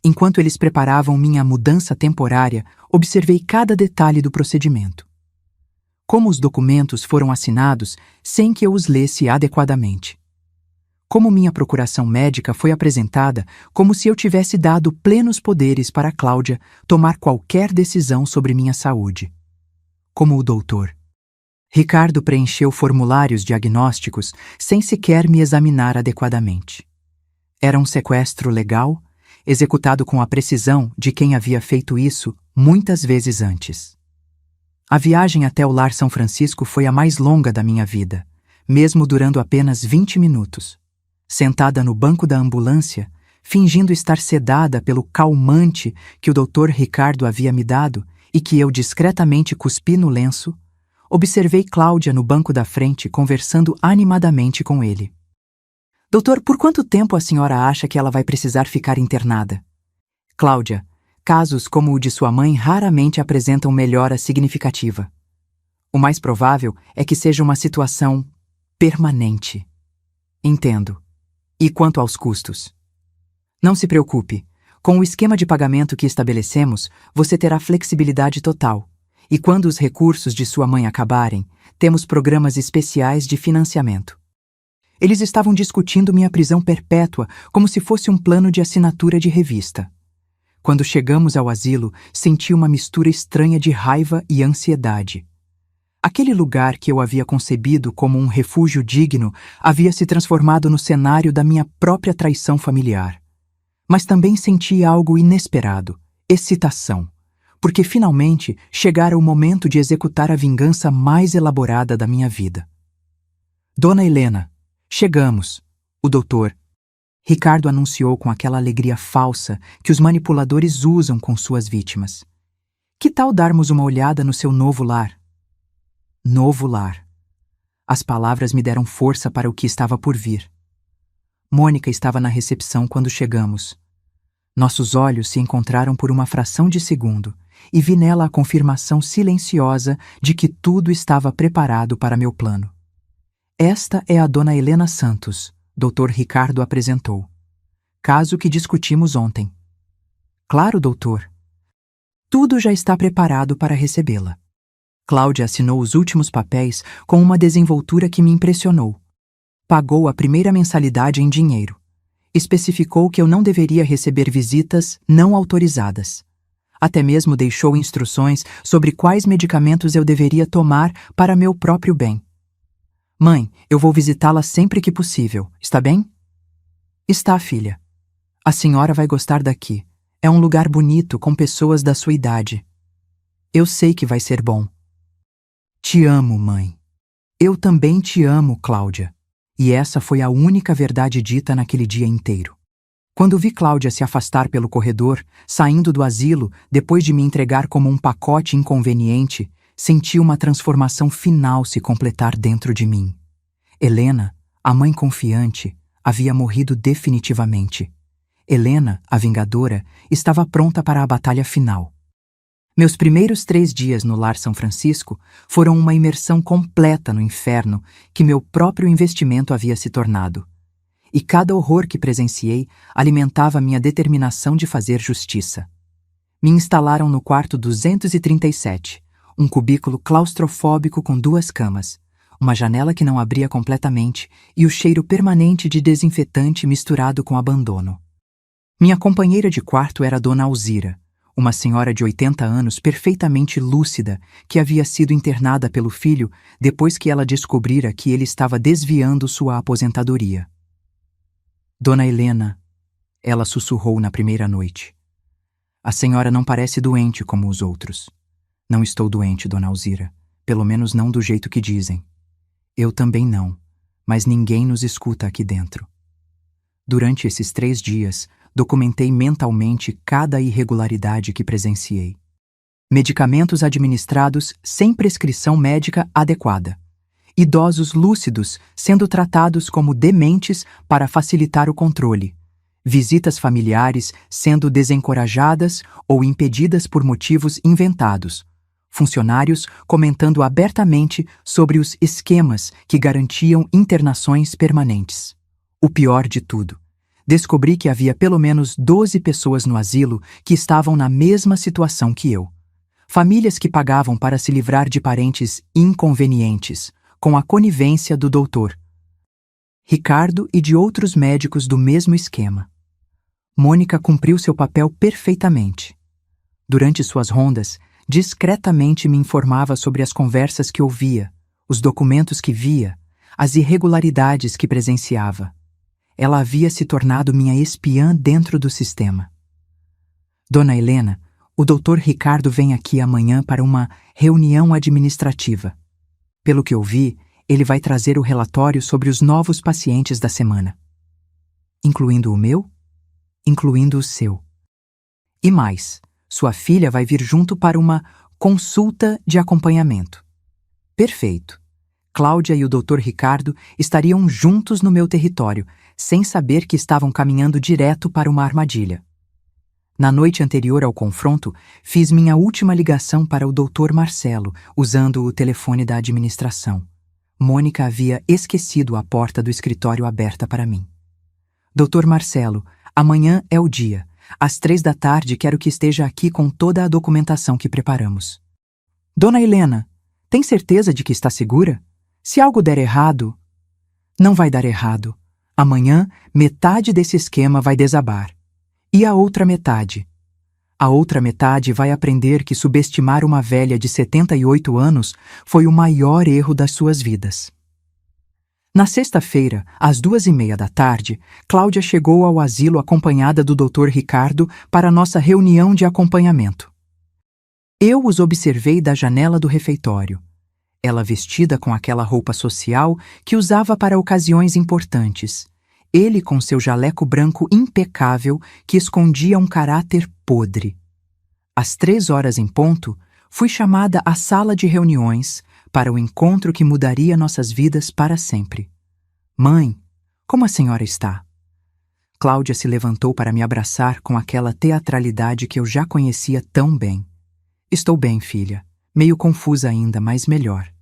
A: Enquanto eles preparavam minha mudança temporária, observei cada detalhe do procedimento. Como os documentos foram assinados sem que eu os lesse adequadamente. Como minha procuração médica foi apresentada como se eu tivesse dado plenos poderes para Cláudia tomar qualquer decisão sobre minha saúde. Como o doutor Ricardo preencheu formulários diagnósticos sem sequer me examinar adequadamente. Era um sequestro legal, executado com a precisão de quem havia feito isso muitas vezes antes. A viagem até o Lar São Francisco foi a mais longa da minha vida, mesmo durando apenas 20 minutos. Sentada no banco da ambulância, fingindo estar sedada pelo calmante que o Dr. Ricardo havia me dado e que eu discretamente cuspi no lenço, observei Cláudia no banco da frente conversando animadamente com ele. Doutor, por quanto tempo a senhora acha que ela vai precisar ficar internada? Cláudia, casos como o de sua mãe raramente apresentam melhora significativa. O mais provável é que seja uma situação permanente. Entendo. E quanto aos custos? Não se preocupe. Com o esquema de pagamento que estabelecemos, você terá flexibilidade total. E quando os recursos de sua mãe acabarem, temos programas especiais de financiamento. Eles estavam discutindo minha prisão perpétua como se fosse um plano de assinatura de revista. Quando chegamos ao asilo, senti uma mistura estranha de raiva e ansiedade. Aquele lugar que eu havia concebido como um refúgio digno havia se transformado no cenário da minha própria traição familiar. Mas também senti algo inesperado, excitação, porque finalmente chegara o momento de executar a vingança mais elaborada da minha vida. Dona Helena, chegamos, o doutor Ricardo anunciou com aquela alegria falsa que os manipuladores usam com suas vítimas. Que tal darmos uma olhada no seu novo lar? Novo lar. As palavras me deram força para o que estava por vir. Mônica estava na recepção quando chegamos. Nossos olhos se encontraram por uma fração de segundo e vi nela a confirmação silenciosa de que tudo estava preparado para meu plano. Esta é a Dona Helena Santos, Dr. Ricardo apresentou. Caso que discutimos ontem. Claro, doutor. Tudo já está preparado para recebê-la. Cláudia assinou os últimos papéis com uma desenvoltura que me impressionou. Pagou a primeira mensalidade em dinheiro. Especificou que eu não deveria receber visitas não autorizadas. Até mesmo deixou instruções sobre quais medicamentos eu deveria tomar para meu próprio bem. Mãe, eu vou visitá-la sempre que possível, está bem? Está, filha. A senhora vai gostar daqui. É um lugar bonito com pessoas da sua idade. Eu sei que vai ser bom. Te amo, mãe. Eu também te amo, Cláudia. E essa foi a única verdade dita naquele dia inteiro. Quando vi Cláudia se afastar pelo corredor, saindo do asilo, depois de me entregar como um pacote inconveniente, senti uma transformação final se completar dentro de mim. Helena, a mãe confiante, havia morrido definitivamente. Helena, a vingadora, estava pronta para a batalha final. Meus primeiros 3 dias no Lar São Francisco foram uma imersão completa no inferno que meu próprio investimento havia se tornado. E cada horror que presenciei alimentava minha determinação de fazer justiça. Me instalaram no quarto 237, um cubículo claustrofóbico com 2 camas, uma janela que não abria completamente e o cheiro permanente de desinfetante misturado com abandono. Minha companheira de quarto era Dona Alzira, uma senhora de 80 anos perfeitamente lúcida que havia sido internada pelo filho depois que ela descobrira que ele estava desviando sua aposentadoria. Dona Helena, ela sussurrou na primeira noite. A senhora não parece doente como os outros. Não estou doente, Dona Alzira. Pelo menos não do jeito que dizem. Eu também não, mas ninguém nos escuta aqui dentro. Durante esses 3 dias, documentei mentalmente cada irregularidade que presenciei. Medicamentos administrados sem prescrição médica adequada. Idosos lúcidos sendo tratados como dementes para facilitar o controle. Visitas familiares sendo desencorajadas ou impedidas por motivos inventados. Funcionários comentando abertamente sobre os esquemas que garantiam internações permanentes. O pior de tudo, descobri que havia pelo menos 12 pessoas no asilo que estavam na mesma situação que eu. Famílias que pagavam para se livrar de parentes inconvenientes, com a conivência do doutor Ricardo e de outros médicos do mesmo esquema. Mônica cumpriu seu papel perfeitamente. Durante suas rondas, discretamente me informava sobre as conversas que ouvia, os documentos que via, as irregularidades que presenciava. Ela havia se tornado minha espiã dentro do sistema. Dona Helena, o doutor Ricardo vem aqui amanhã para uma reunião administrativa. Pelo que eu vi, ele vai trazer o relatório sobre os novos pacientes da semana. Incluindo o meu? Incluindo o seu. E mais, sua filha vai vir junto para uma consulta de acompanhamento. Perfeito. Cláudia e o Dr. Ricardo estariam juntos no meu território, sem saber que estavam caminhando direto para uma armadilha. Na noite anterior ao confronto, fiz minha última ligação para o Dr. Marcelo, usando o telefone da administração. Mônica havia esquecido a porta do escritório aberta para mim. Dr. Marcelo, amanhã é o dia. Às 3 da tarde quero que esteja aqui com toda a documentação que preparamos. Dona Helena, tem certeza de que está segura? Se algo der errado... Não vai dar errado. Amanhã, metade desse esquema vai desabar. E a outra metade? A outra metade vai aprender que subestimar uma velha de 78 anos foi o maior erro das suas vidas. Na sexta-feira, às 2:30 da tarde, Cláudia chegou ao asilo acompanhada do Dr. Ricardo para nossa reunião de acompanhamento. Eu os observei da janela do refeitório. Ela vestida com aquela roupa social que usava para ocasiões importantes. Ele com seu jaleco branco impecável que escondia um caráter podre. Às 3 horas em ponto, fui chamada à sala de reuniões para o encontro que mudaria nossas vidas para sempre. Mãe, como a senhora está? Cláudia se levantou para me abraçar com aquela teatralidade que eu já conhecia tão bem. Estou bem, filha. Meio confusa ainda, mas melhor.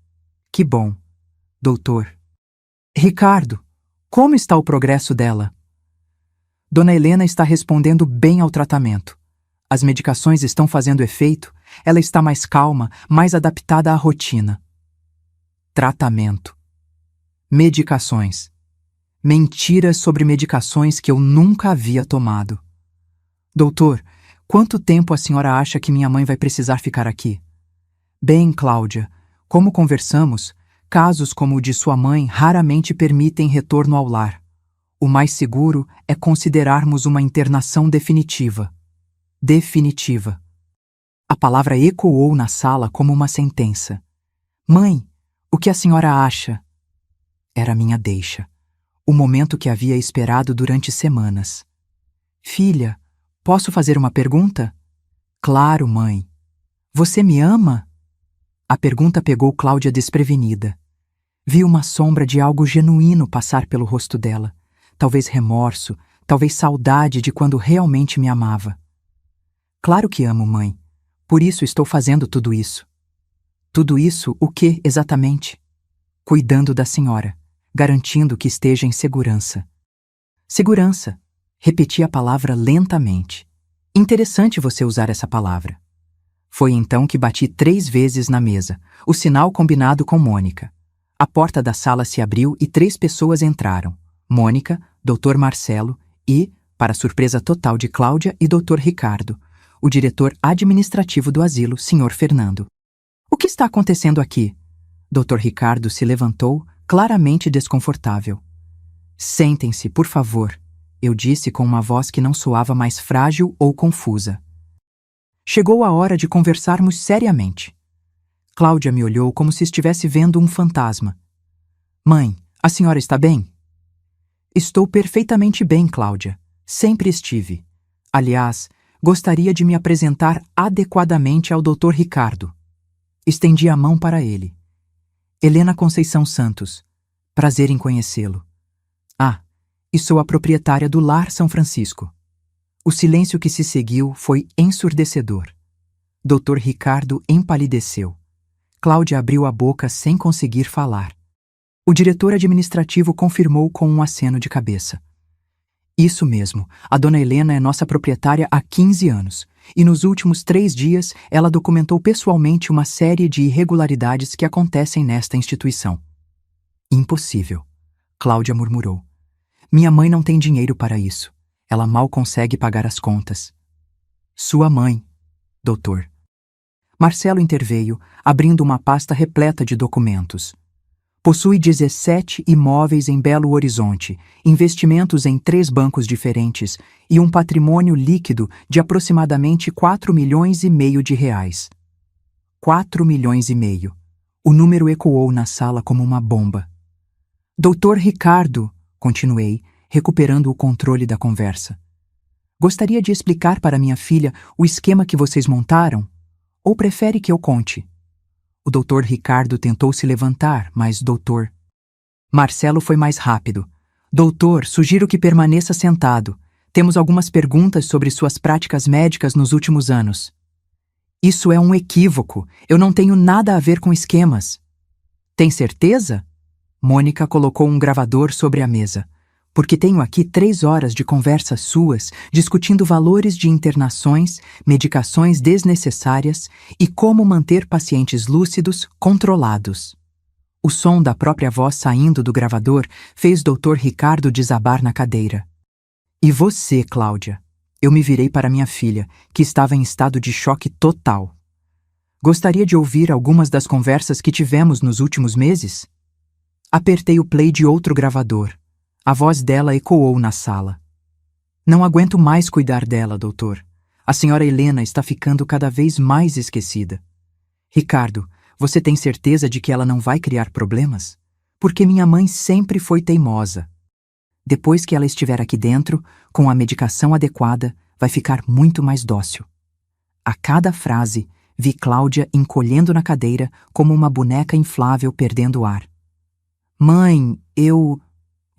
A: Que bom. Doutor. Ricardo, como está o progresso dela? Dona Helena está respondendo bem ao tratamento. As medicações estão fazendo efeito, ela está mais calma, mais adaptada à rotina. Tratamento. Medicações. Mentiras sobre medicações que eu nunca havia tomado. Doutor, quanto tempo a senhora acha que minha mãe vai precisar ficar aqui? Bem, Cláudia, como conversamos, casos como o de sua mãe raramente permitem retorno ao lar. O mais seguro é considerarmos uma internação definitiva. Definitiva. A palavra ecoou na sala como uma sentença. Mãe, o que a senhora acha? Era minha deixa. O momento que havia esperado durante semanas. Filha, posso fazer uma pergunta? Claro, mãe. Você me ama? A pergunta pegou Cláudia desprevenida. Vi uma sombra de algo genuíno passar pelo rosto dela. Talvez remorso, talvez saudade de quando realmente me amava. Claro que amo, mãe. Por isso estou fazendo tudo isso. Tudo isso, o que, exatamente? Cuidando da senhora, garantindo que esteja em segurança. Segurança. Repeti a palavra lentamente. Interessante você usar essa palavra. Foi então que bati 3 vezes na mesa, o sinal combinado com Mônica. A porta da sala se abriu e 3 pessoas entraram. Mônica, Dr. Marcelo e, para surpresa total de Cláudia e Dr. Ricardo, o diretor administrativo do asilo, Sr. Fernando. O que está acontecendo aqui? Dr. Ricardo se levantou, claramente desconfortável. Sentem-se, por favor, eu disse com uma voz que não soava mais frágil ou confusa. Chegou a hora de conversarmos seriamente. Cláudia me olhou como se estivesse vendo um fantasma. Mãe, a senhora está bem? Estou perfeitamente bem, Cláudia. Sempre estive. Aliás, gostaria de me apresentar adequadamente ao Dr. Ricardo. Estendi a mão para ele. Helena Conceição Santos. Prazer em conhecê-lo. Ah, e sou a proprietária do Lar São Francisco. O silêncio que se seguiu foi ensurdecedor. Dr. Ricardo empalideceu. Cláudia abriu a boca sem conseguir falar. O diretor administrativo confirmou com um aceno de cabeça. Isso mesmo, a dona Helena é nossa proprietária há 15 anos, e nos últimos 3 dias ela documentou pessoalmente uma série de irregularidades que acontecem nesta instituição. Impossível, Cláudia murmurou. Minha mãe não tem dinheiro para isso. Ela mal consegue pagar as contas. Sua mãe, doutor. Marcelo interveio, abrindo uma pasta repleta de documentos. Possui 17 imóveis em Belo Horizonte, investimentos em 3 bancos diferentes e um patrimônio líquido de aproximadamente 4,5 milhões de reais. 4,5 milhões. O número ecoou na sala como uma bomba. Doutor Ricardo, continuei, recuperando o controle da conversa. Gostaria de explicar para minha filha o esquema que vocês montaram? Ou prefere que eu conte? O doutor Ricardo tentou se levantar, mas doutor... Marcelo foi mais rápido. Doutor, sugiro que permaneça sentado. Temos algumas perguntas sobre suas práticas médicas nos últimos anos. Isso é um equívoco. Eu não tenho nada a ver com esquemas. Tem certeza? Mônica colocou um gravador sobre a mesa. Porque tenho aqui 3 horas de conversas suas discutindo valores de internações, medicações desnecessárias e como manter pacientes lúcidos controlados. O som da própria voz saindo do gravador fez Dr. Ricardo desabar na cadeira. E você, Cláudia? Eu me virei para minha filha, que estava em estado de choque total. Gostaria de ouvir algumas das conversas que tivemos nos últimos meses? Apertei o play de outro gravador. A voz dela ecoou na sala. Não aguento mais cuidar dela, doutor. A senhora Helena está ficando cada vez mais esquecida. Ricardo, você tem certeza de que ela não vai criar problemas? Porque minha mãe sempre foi teimosa. Depois que ela estiver aqui dentro, com a medicação adequada, vai ficar muito mais dócil. A cada frase, vi Cláudia encolhendo na cadeira como uma boneca inflável perdendo o ar. Mãe,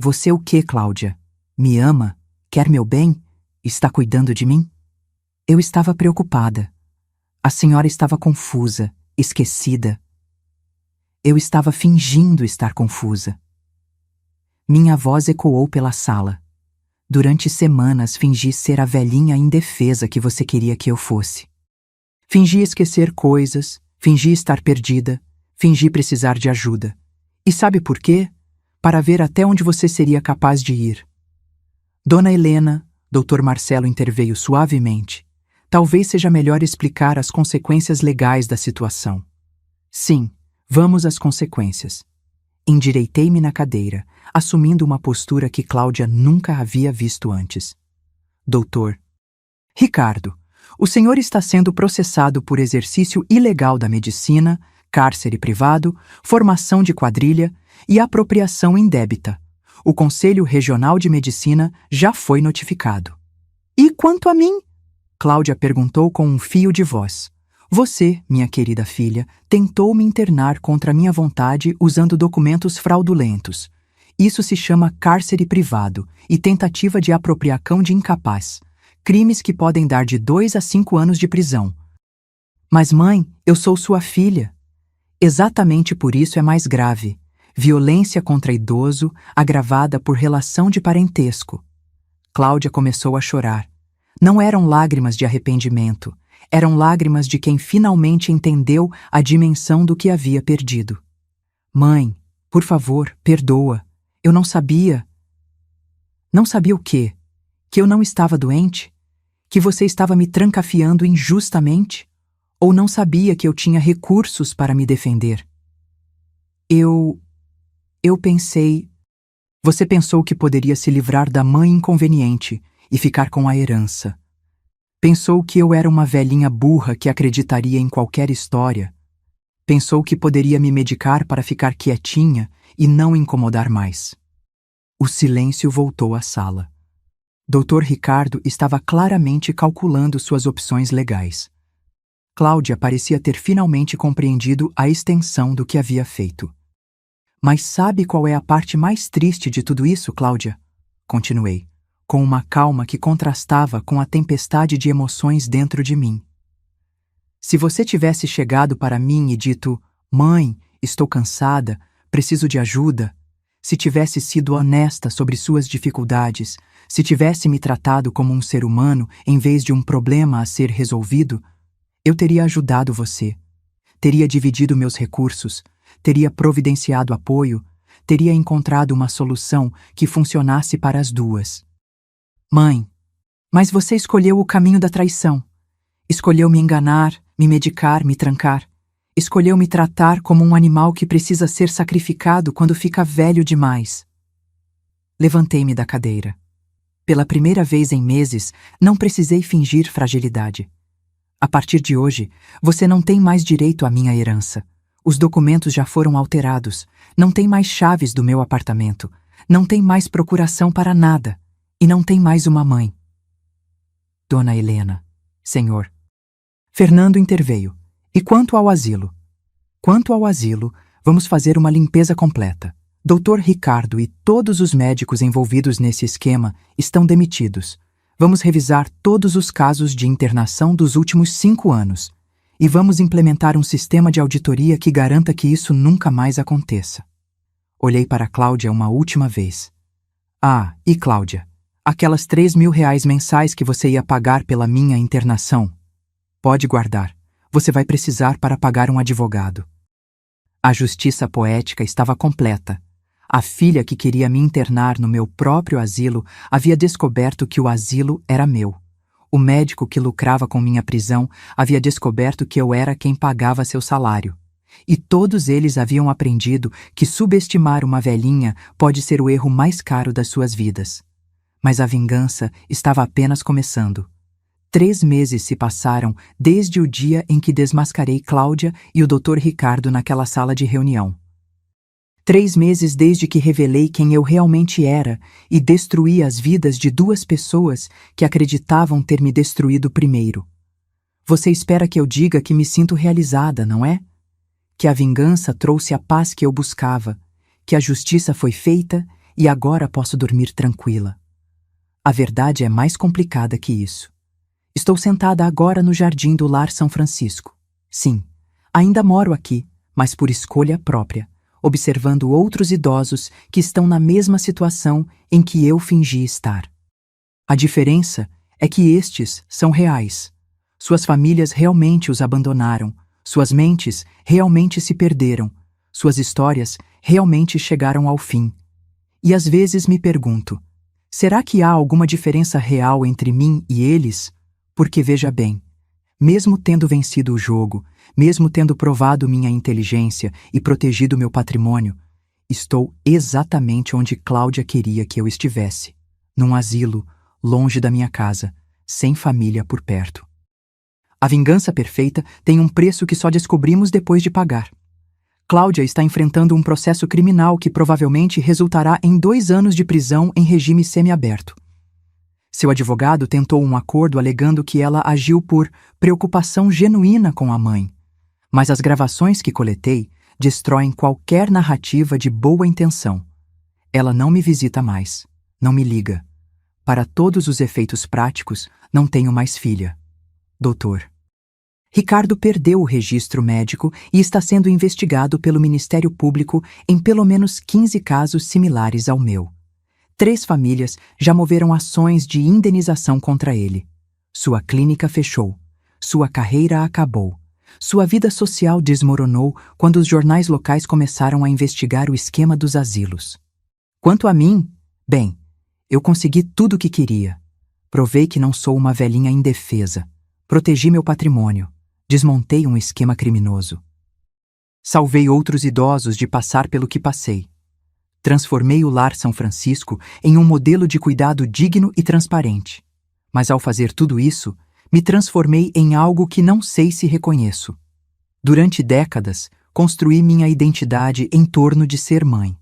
A: Você o quê, Cláudia? Me ama? Quer meu bem? Está cuidando de mim? Eu estava preocupada. A senhora estava confusa, esquecida. Eu estava fingindo estar confusa. Minha voz ecoou pela sala. Durante semanas fingi ser a velhinha indefesa que você queria que eu fosse. Fingi esquecer coisas, fingi estar perdida, fingi precisar de ajuda. E sabe por quê? Para ver até onde você seria capaz de ir. Dona Helena, Dr. Marcelo interveio suavemente. Talvez seja melhor explicar as consequências legais da situação. Sim, vamos às consequências. Endireitei-me na cadeira, assumindo uma postura que Cláudia nunca havia visto antes. Doutor. Ricardo, o senhor está sendo processado por exercício ilegal da medicina, cárcere privado, formação de quadrilha e apropriação indébita. O Conselho Regional de Medicina já foi notificado. quanto a mim? Cláudia perguntou com um fio de voz. Você, minha querida filha, tentou me internar contra minha vontade usando documentos fraudulentos. Isso se chama cárcere privado e tentativa de apropriação de incapaz. Crimes que podem dar de 2 a 5 anos de prisão. Mas mãe, eu sou sua filha. Exatamente por isso é mais grave. Violência contra idoso, agravada por relação de parentesco. Cláudia começou a chorar. Não eram lágrimas de arrependimento, eram lágrimas de quem finalmente entendeu a dimensão do que havia perdido. Mãe, por favor, perdoa. Eu não sabia. Não sabia o quê? Que eu não estava doente? Que você estava me trancafiando injustamente? Ou não sabia que eu tinha recursos para me defender? Eu pensei... Você pensou que poderia se livrar da mãe inconveniente e ficar com a herança. Pensou que eu era uma velhinha burra que acreditaria em qualquer história. Pensou que poderia me medicar para ficar quietinha e não incomodar mais. O silêncio voltou à sala. Dr. Ricardo estava claramente calculando suas opções legais. Cláudia parecia ter finalmente compreendido a extensão do que havia feito. Mas sabe qual é a parte mais triste de tudo isso, Cláudia? Continuei, com uma calma que contrastava com a tempestade de emoções dentro de mim. Se você tivesse chegado para mim e dito, mãe, estou cansada, preciso de ajuda, se tivesse sido honesta sobre suas dificuldades, se tivesse me tratado como um ser humano em vez de um problema a ser resolvido, eu teria ajudado você, teria dividido meus recursos, teria providenciado apoio, teria encontrado uma solução que funcionasse para as duas. Mãe, mas você escolheu o caminho da traição. Escolheu me enganar, me medicar, me trancar. Escolheu me tratar como um animal que precisa ser sacrificado quando fica velho demais. Levantei-me da cadeira. Pela primeira vez em meses, não precisei fingir fragilidade. A partir de hoje, você não tem mais direito à minha herança. Os documentos já foram alterados. Não tem mais chaves do meu apartamento. Não tem mais procuração para nada. E não tem mais uma mãe. Dona Helena, senhor. Fernando interveio. E quanto ao asilo? Quanto ao asilo, vamos fazer uma limpeza completa. Dr. Ricardo e todos os médicos envolvidos nesse esquema estão demitidos. Vamos revisar todos os casos de internação dos últimos 5 anos. E vamos implementar um sistema de auditoria que garanta que isso nunca mais aconteça. Olhei para Cláudia uma última vez. Ah, e Cláudia, aquelas R$3.000 mensais que você ia pagar pela minha internação. Pode guardar. Você vai precisar para pagar um advogado. A justiça poética estava completa. A filha que queria me internar no meu próprio asilo havia descoberto que o asilo era meu. O médico que lucrava com minha prisão havia descoberto que eu era quem pagava seu salário. E todos eles haviam aprendido que subestimar uma velhinha pode ser o erro mais caro das suas vidas. Mas a vingança estava apenas começando. 3 meses se passaram desde o dia em que desmascarei Cláudia e o Dr. Ricardo naquela sala de reunião. 3 meses desde que revelei quem eu realmente era e destruí as vidas de 2 pessoas que acreditavam ter me destruído primeiro. Você espera que eu diga que me sinto realizada, não é? Que a vingança trouxe a paz que eu buscava, que a justiça foi feita e agora posso dormir tranquila. A verdade é mais complicada que isso. Estou sentada agora no jardim do Lar São Francisco. Sim, ainda moro aqui, mas por escolha própria, observando outros idosos que estão na mesma situação em que eu fingi estar. A diferença é que estes são reais. Suas famílias realmente os abandonaram, suas mentes realmente se perderam, suas histórias realmente chegaram ao fim. E às vezes me pergunto, será que há alguma diferença real entre mim e eles? Porque veja bem, mesmo tendo vencido o jogo, mesmo tendo provado minha inteligência e protegido meu patrimônio, estou exatamente onde Cláudia queria que eu estivesse, num asilo, longe da minha casa, sem família por perto. A vingança perfeita tem um preço que só descobrimos depois de pagar. Cláudia está enfrentando um processo criminal que provavelmente resultará em 2 anos de prisão em regime semiaberto. Seu advogado tentou um acordo alegando que ela agiu por preocupação genuína com a mãe, mas as gravações que coletei destroem qualquer narrativa de boa intenção. Ela não me visita mais, não me liga. Para todos os efeitos práticos, não tenho mais filha. Doutor. Ricardo perdeu o registro médico e está sendo investigado pelo Ministério Público em pelo menos 15 casos similares ao meu. 3 famílias já moveram ações de indenização contra ele. Sua clínica fechou. Sua carreira acabou. Sua vida social desmoronou quando os jornais locais começaram a investigar o esquema dos asilos. Quanto a mim, bem, eu consegui tudo o que queria. Provei que não sou uma velhinha indefesa. Protegi meu patrimônio. Desmontei um esquema criminoso. Salvei outros idosos de passar pelo que passei. Transformei o Lar São Francisco em um modelo de cuidado digno e transparente. Mas ao fazer tudo isso, me transformei em algo que não sei se reconheço. Durante décadas, construí minha identidade em torno de ser mãe.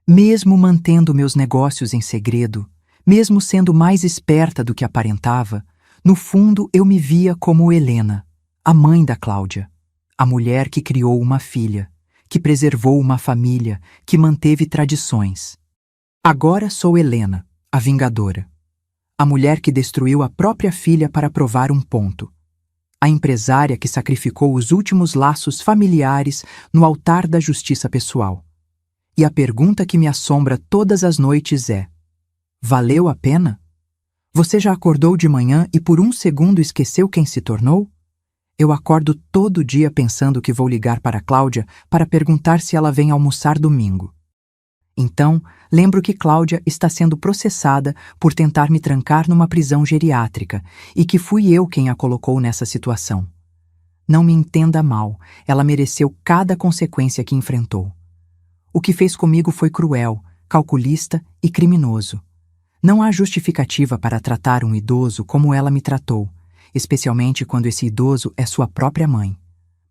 A: Mesmo mantendo meus negócios em segredo, mesmo sendo mais esperta do que aparentava, no fundo eu me via como Helena, a mãe da Cláudia, a mulher que criou uma filha, que preservou uma família, que manteve tradições. Agora sou Helena, a vingadora. A mulher que destruiu a própria filha para provar um ponto. A empresária que sacrificou os últimos laços familiares no altar da justiça pessoal. E a pergunta que me assombra todas as noites é: valeu a pena? Você já acordou de manhã e por um segundo esqueceu quem se tornou? Eu acordo todo dia pensando que vou ligar para Cláudia para perguntar se ela vem almoçar domingo. Então, lembro que Cláudia está sendo processada por tentar me trancar numa prisão geriátrica e que fui eu quem a colocou nessa situação. Não me entenda mal, ela mereceu cada consequência que enfrentou. O que fez comigo foi cruel, calculista e criminoso. Não há justificativa para tratar um idoso como ela me tratou, especialmente quando esse idoso é sua própria mãe.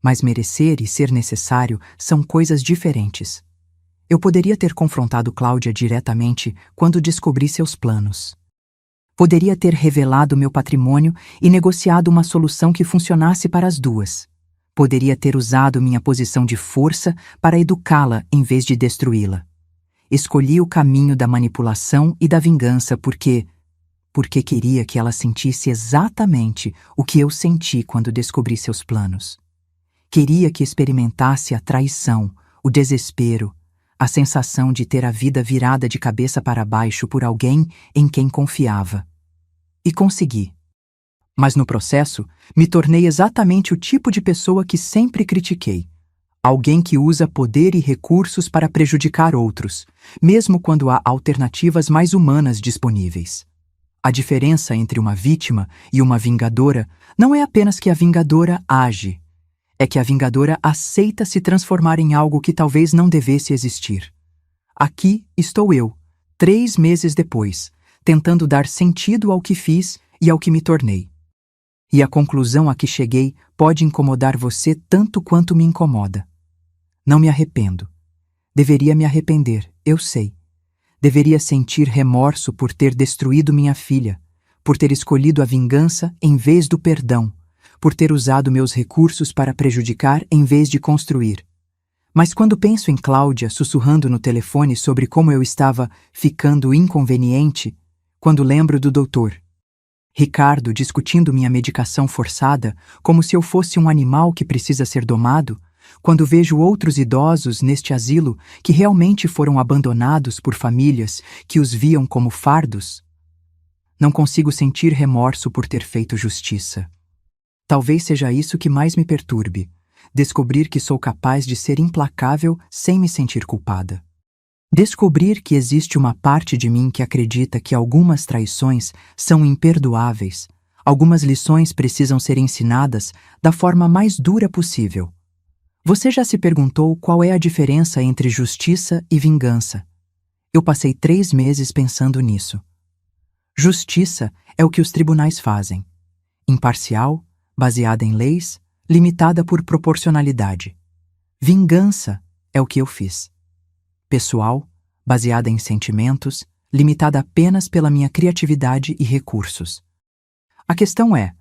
A: Mas merecer e ser necessário são coisas diferentes. Eu poderia ter confrontado Cláudia diretamente quando descobri seus planos. Poderia ter revelado meu patrimônio e negociado uma solução que funcionasse para as duas. Poderia ter usado minha posição de força para educá-la em vez de destruí-la. Escolhi o caminho da manipulação e da vingança porque queria que ela sentisse exatamente o que eu senti quando descobri seus planos. Queria que experimentasse a traição, o desespero, a sensação de ter a vida virada de cabeça para baixo por alguém em quem confiava. E consegui. Mas no processo, me tornei exatamente o tipo de pessoa que sempre critiquei. Alguém que usa poder e recursos para prejudicar outros, mesmo quando há alternativas mais humanas disponíveis. A diferença entre uma vítima e uma vingadora não é apenas que a vingadora age, é que a vingadora aceita se transformar em algo que talvez não devesse existir. Aqui estou eu, 3 meses depois, tentando dar sentido ao que fiz e ao que me tornei. E a conclusão a que cheguei pode incomodar você tanto quanto me incomoda. Não me arrependo. Deveria me arrepender, eu sei. Deveria sentir remorso por ter destruído minha filha, por ter escolhido a vingança em vez do perdão, por ter usado meus recursos para prejudicar em vez de construir. Mas quando penso em Cláudia sussurrando no telefone sobre como eu estava ficando inconveniente, quando lembro do doutor Ricardo discutindo minha medicação forçada como se eu fosse um animal que precisa ser domado, quando vejo outros idosos neste asilo que realmente foram abandonados por famílias que os viam como fardos, não consigo sentir remorso por ter feito justiça. Talvez seja isso que mais me perturbe, descobrir que sou capaz de ser implacável sem me sentir culpada. Descobrir que existe uma parte de mim que acredita que algumas traições são imperdoáveis, algumas lições precisam ser ensinadas da forma mais dura possível. Você já se perguntou qual é a diferença entre justiça e vingança? Eu passei 3 meses pensando nisso. Justiça é o que os tribunais fazem. Imparcial, baseada em leis, limitada por proporcionalidade. Vingança é o que eu fiz. Pessoal, baseada em sentimentos, limitada apenas pela minha criatividade e recursos. A questão é,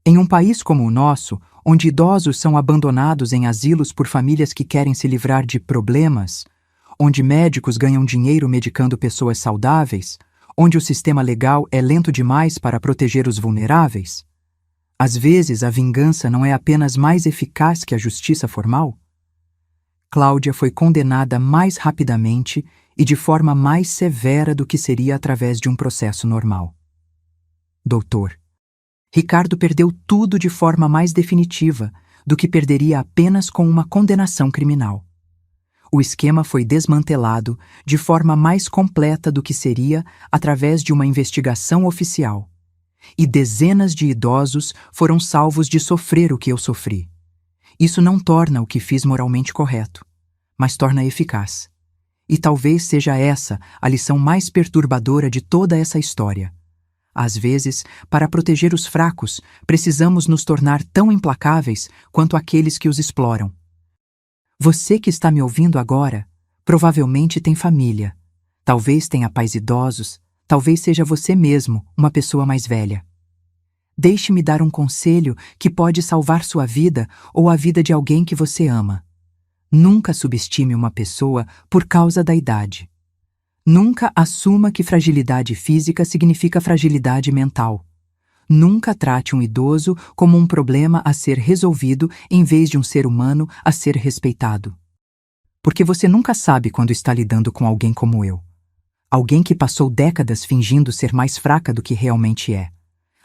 A: em um país como o nosso, onde idosos são abandonados em asilos por famílias que querem se livrar de problemas, onde médicos ganham dinheiro medicando pessoas saudáveis, onde o sistema legal é lento demais para proteger os vulneráveis, às vezes a vingança não é apenas mais eficaz que a justiça formal? Cláudia foi condenada mais rapidamente e de forma mais severa do que seria através de um processo normal. Doutor, Ricardo perdeu tudo de forma mais definitiva do que perderia apenas com uma condenação criminal. O esquema foi desmantelado de forma mais completa do que seria através de uma investigação oficial. E dezenas de idosos foram salvos de sofrer o que eu sofri. Isso não torna o que fiz moralmente correto, mas torna eficaz. E talvez seja essa a lição mais perturbadora de toda essa história. Às vezes, para proteger os fracos, precisamos nos tornar tão implacáveis quanto aqueles que os exploram. Você que está me ouvindo agora, provavelmente tem família. Talvez tenha pais idosos, talvez seja você mesmo, uma pessoa mais velha. Deixe-me dar um conselho que pode salvar sua vida ou a vida de alguém que você ama. Nunca subestime uma pessoa por causa da idade. Nunca assuma que fragilidade física significa fragilidade mental. Nunca trate um idoso como um problema a ser resolvido em vez de um ser humano a ser respeitado. Porque você nunca sabe quando está lidando com alguém como eu. Alguém que passou décadas fingindo ser mais fraca do que realmente é.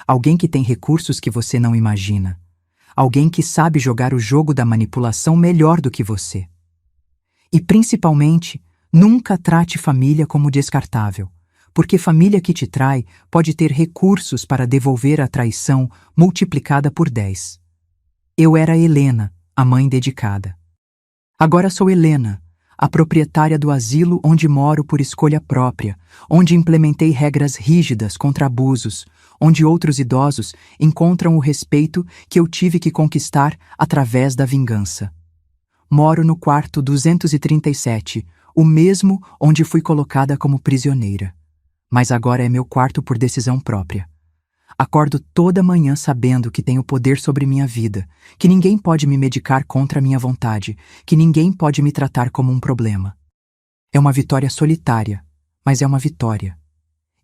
A: Alguém que tem recursos que você não imagina. Alguém que sabe jogar o jogo da manipulação melhor do que você. E principalmente, nunca trate família como descartável, porque família que te trai pode ter recursos para devolver a traição multiplicada por 10. Eu era Helena, a mãe dedicada. Agora sou Helena, a proprietária do asilo onde moro por escolha própria, onde implementei regras rígidas contra abusos, onde outros idosos encontram o respeito que eu tive que conquistar através da vingança. Moro no quarto 237, o mesmo onde fui colocada como prisioneira. Mas agora é meu quarto por decisão própria. Acordo toda manhã sabendo que tenho poder sobre minha vida, que ninguém pode me medicar contra a minha vontade, que ninguém pode me tratar como um problema. É uma vitória solitária, mas é uma vitória.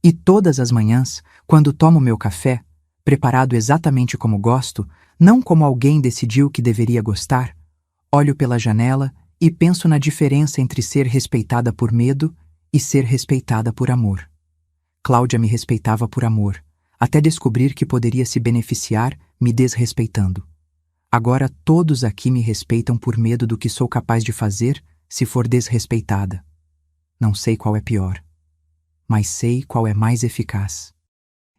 A: E todas as manhãs, quando tomo meu café, preparado exatamente como gosto, não como alguém decidiu que deveria gostar, olho pela janela e penso na diferença entre ser respeitada por medo e ser respeitada por amor. Cláudia me respeitava por amor, até descobrir que poderia se beneficiar me desrespeitando. Agora todos aqui me respeitam por medo do que sou capaz de fazer se for desrespeitada. Não sei qual é pior, mas sei qual é mais eficaz.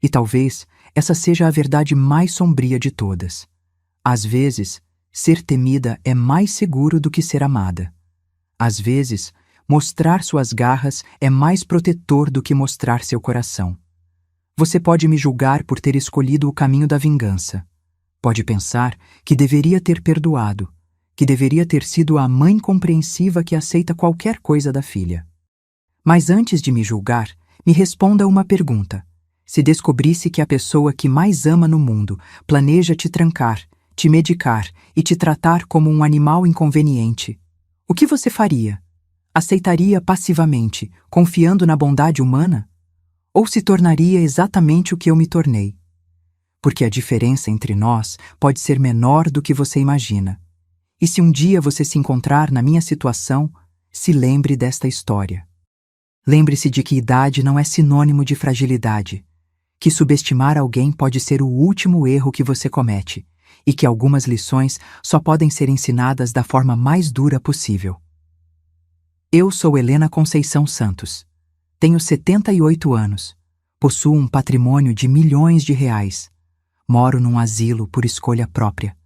A: E talvez essa seja a verdade mais sombria de todas. Às vezes, ser temida é mais seguro do que ser amada. Às vezes, mostrar suas garras é mais protetor do que mostrar seu coração. Você pode me julgar por ter escolhido o caminho da vingança. Pode pensar que deveria ter perdoado, que deveria ter sido a mãe compreensiva que aceita qualquer coisa da filha. Mas antes de me julgar, me responda uma pergunta. Se descobrisse que a pessoa que mais ama no mundo planeja te trancar, te medicar e te tratar como um animal inconveniente, o que você faria? Aceitaria passivamente, confiando na bondade humana? Ou se tornaria exatamente o que eu me tornei? Porque a diferença entre nós pode ser menor do que você imagina. E se um dia você se encontrar na minha situação, se lembre desta história. Lembre-se de que idade não é sinônimo de fragilidade, que subestimar alguém pode ser o último erro que você comete, e que algumas lições só podem ser ensinadas da forma mais dura possível. Eu sou Helena Conceição Santos. Tenho 78 anos. Possuo um patrimônio de milhões de reais. Moro num asilo por escolha própria.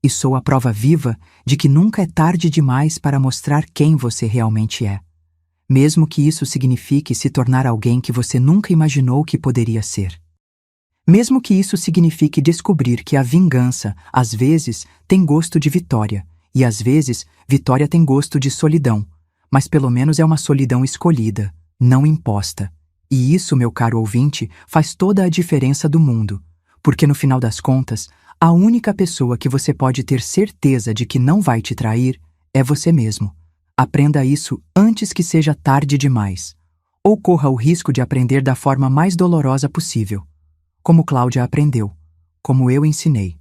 A: E sou a prova viva de que nunca é tarde demais para mostrar quem você realmente é. Mesmo que isso signifique se tornar alguém que você nunca imaginou que poderia ser. Mesmo que isso signifique descobrir que a vingança, às vezes, tem gosto de vitória, e às vezes, vitória tem gosto de solidão, mas pelo menos é uma solidão escolhida, não imposta, E isso, meu caro ouvinte, faz toda a diferença do mundo, porque no final das contas, a única pessoa que você pode ter certeza de que não vai te trair é você mesmo. Aprenda isso antes que seja tarde demais, ou corra o risco de aprender da forma mais dolorosa possível, como Cláudia aprendeu, como eu ensinei.